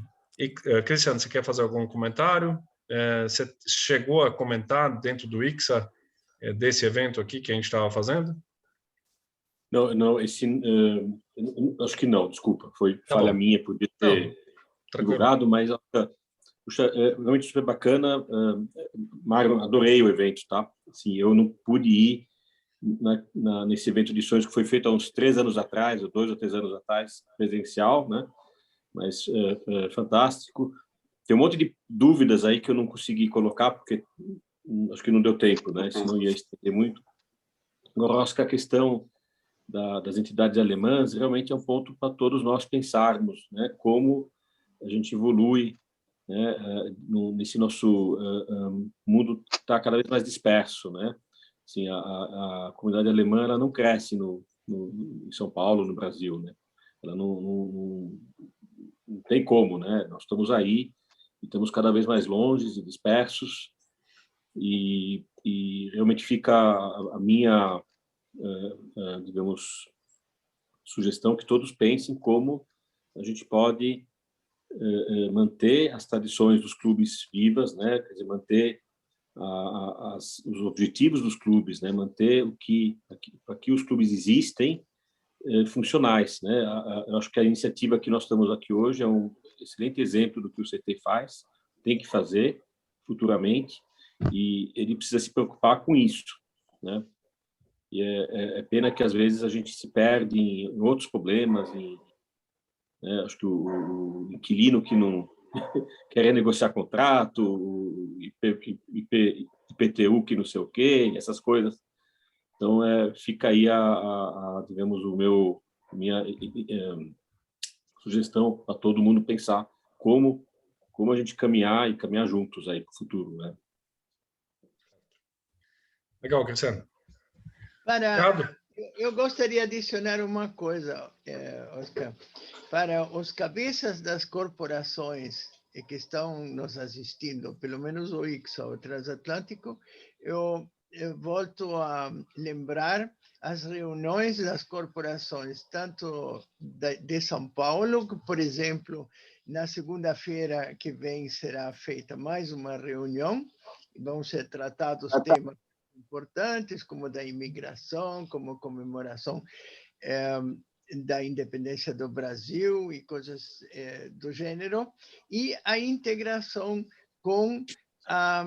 Cristiano, você quer fazer algum comentário? Você chegou a comentar dentro do ICSA desse evento aqui que a gente estava fazendo? Não, acho que não, desculpa. Foi falha minha, podia ter divulgado, mas puxa, realmente super bacana. Mário, adorei o evento, tá? Assim, eu não pude ir nesse evento de sonhos que foi feito há uns 3 anos atrás, ou 2 ou 3 anos atrás, presencial, né? Mas fantástico. Tem um monte de dúvidas aí que eu não consegui colocar, porque acho que não deu tempo, né? Senão ia estender muito. Agora, acho que a questão das entidades alemãs realmente é um ponto para todos nós pensarmos, né? Como a gente evolui, né? Nesse nosso mundo está cada vez mais disperso, né? Assim, a comunidade alemã ela não cresce em São Paulo, no Brasil, né? Ela não tem como, né? Nós estamos aí e estamos cada vez mais longe e dispersos e realmente fica a minha, digamos, sugestão que todos pensem como a gente pode manter as tradições dos clubes vivas, né? Quer dizer, manter os objetivos dos clubes, né? Manter para que os clubes existem funcionais, né? Eu acho que a iniciativa que nós estamos aqui hoje é um excelente exemplo do que o CT faz, tem que fazer futuramente e ele precisa se preocupar com isso, né? E é pena que às vezes a gente se perde em outros problemas, né? Acho que o inquilino que não quer renegociar contrato, o IPTU que não sei o quê, essas coisas. Então, fica aí digamos, minha sugestão para todo mundo pensar como como a gente caminhar e caminhar juntos aí para o futuro, né? Legal, Cristiano. Eu gostaria de adicionar uma coisa, Oscar. Para os cabeças das corporações que estão nos assistindo, pelo menos o ICSA, o Transatlântico, eu volto a lembrar as reuniões das corporações, tanto de São Paulo, que, por exemplo, na segunda-feira que vem será feita mais uma reunião, vão ser tratados temas importantes, como da imigração, como comemoração da independência do Brasil e coisas do gênero, e a integração com a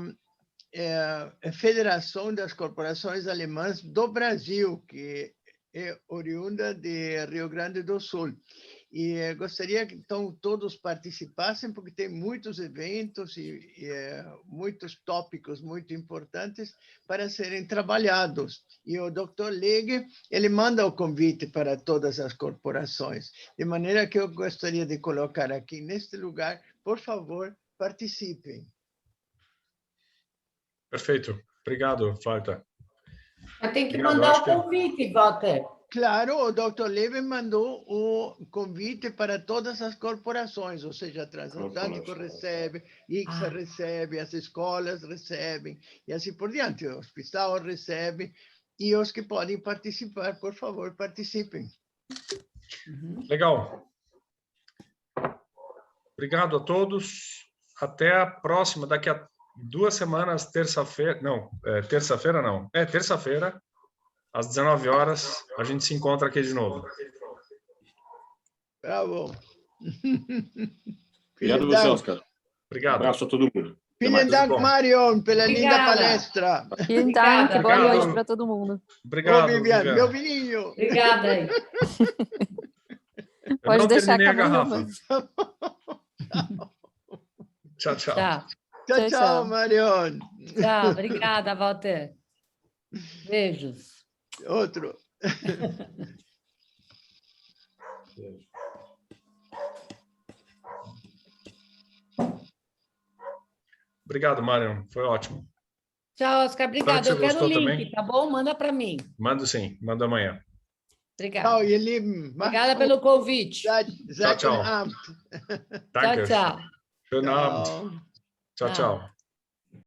Federação das Corporações Alemãs do Brasil, que é oriunda de Rio Grande do Sul. E gostaria que, então, todos participassem, porque tem muitos eventos e muitos tópicos muito importantes para serem trabalhados. E o Dr. Legge, ele manda o convite para todas as corporações, de maneira que eu gostaria de colocar aqui neste lugar, por favor, participem. Perfeito. Obrigado, Walter. Mas tem que mandar o convite, Walter. Claro, o Dr. Levy mandou o convite para todas as corporações, ou seja, Transatlântico recebe, ICSA recebe, as escolas recebem, e assim por diante. O hospital recebe, e os que podem participar, por favor, participem. Legal. Obrigado a todos. Até a próxima, daqui a 2 semanas, terça-feira. Não, terça-feira não. Terça-feira. Às 19 horas, a gente se encontra aqui de novo. Bravo. Obrigado você, Oscar. Obrigado. Um abraço a todo mundo. Vielen Dank, Marion, pela linda palestra. Vielen Dank, boa noite para todo mundo. Obrigado, Viviane. Meu vinho. Obrigada aí. Pode deixar a garrafa. Tchau, tchau. Tchau, tchau, Marion. Tchau, obrigada, Walter. Beijos. Outro. Obrigado, Marion. Foi ótimo. Tchau, Oscar. Obrigada. Eu quero o link, também? Tá bom? Manda para mim. Mando sim. Mando amanhã. Obrigada. Tchau, ihr Lieben. Obrigada pelo convite. Tchau, tchau. Tchau, tchau. Schönen Abend. Tchau, tchau.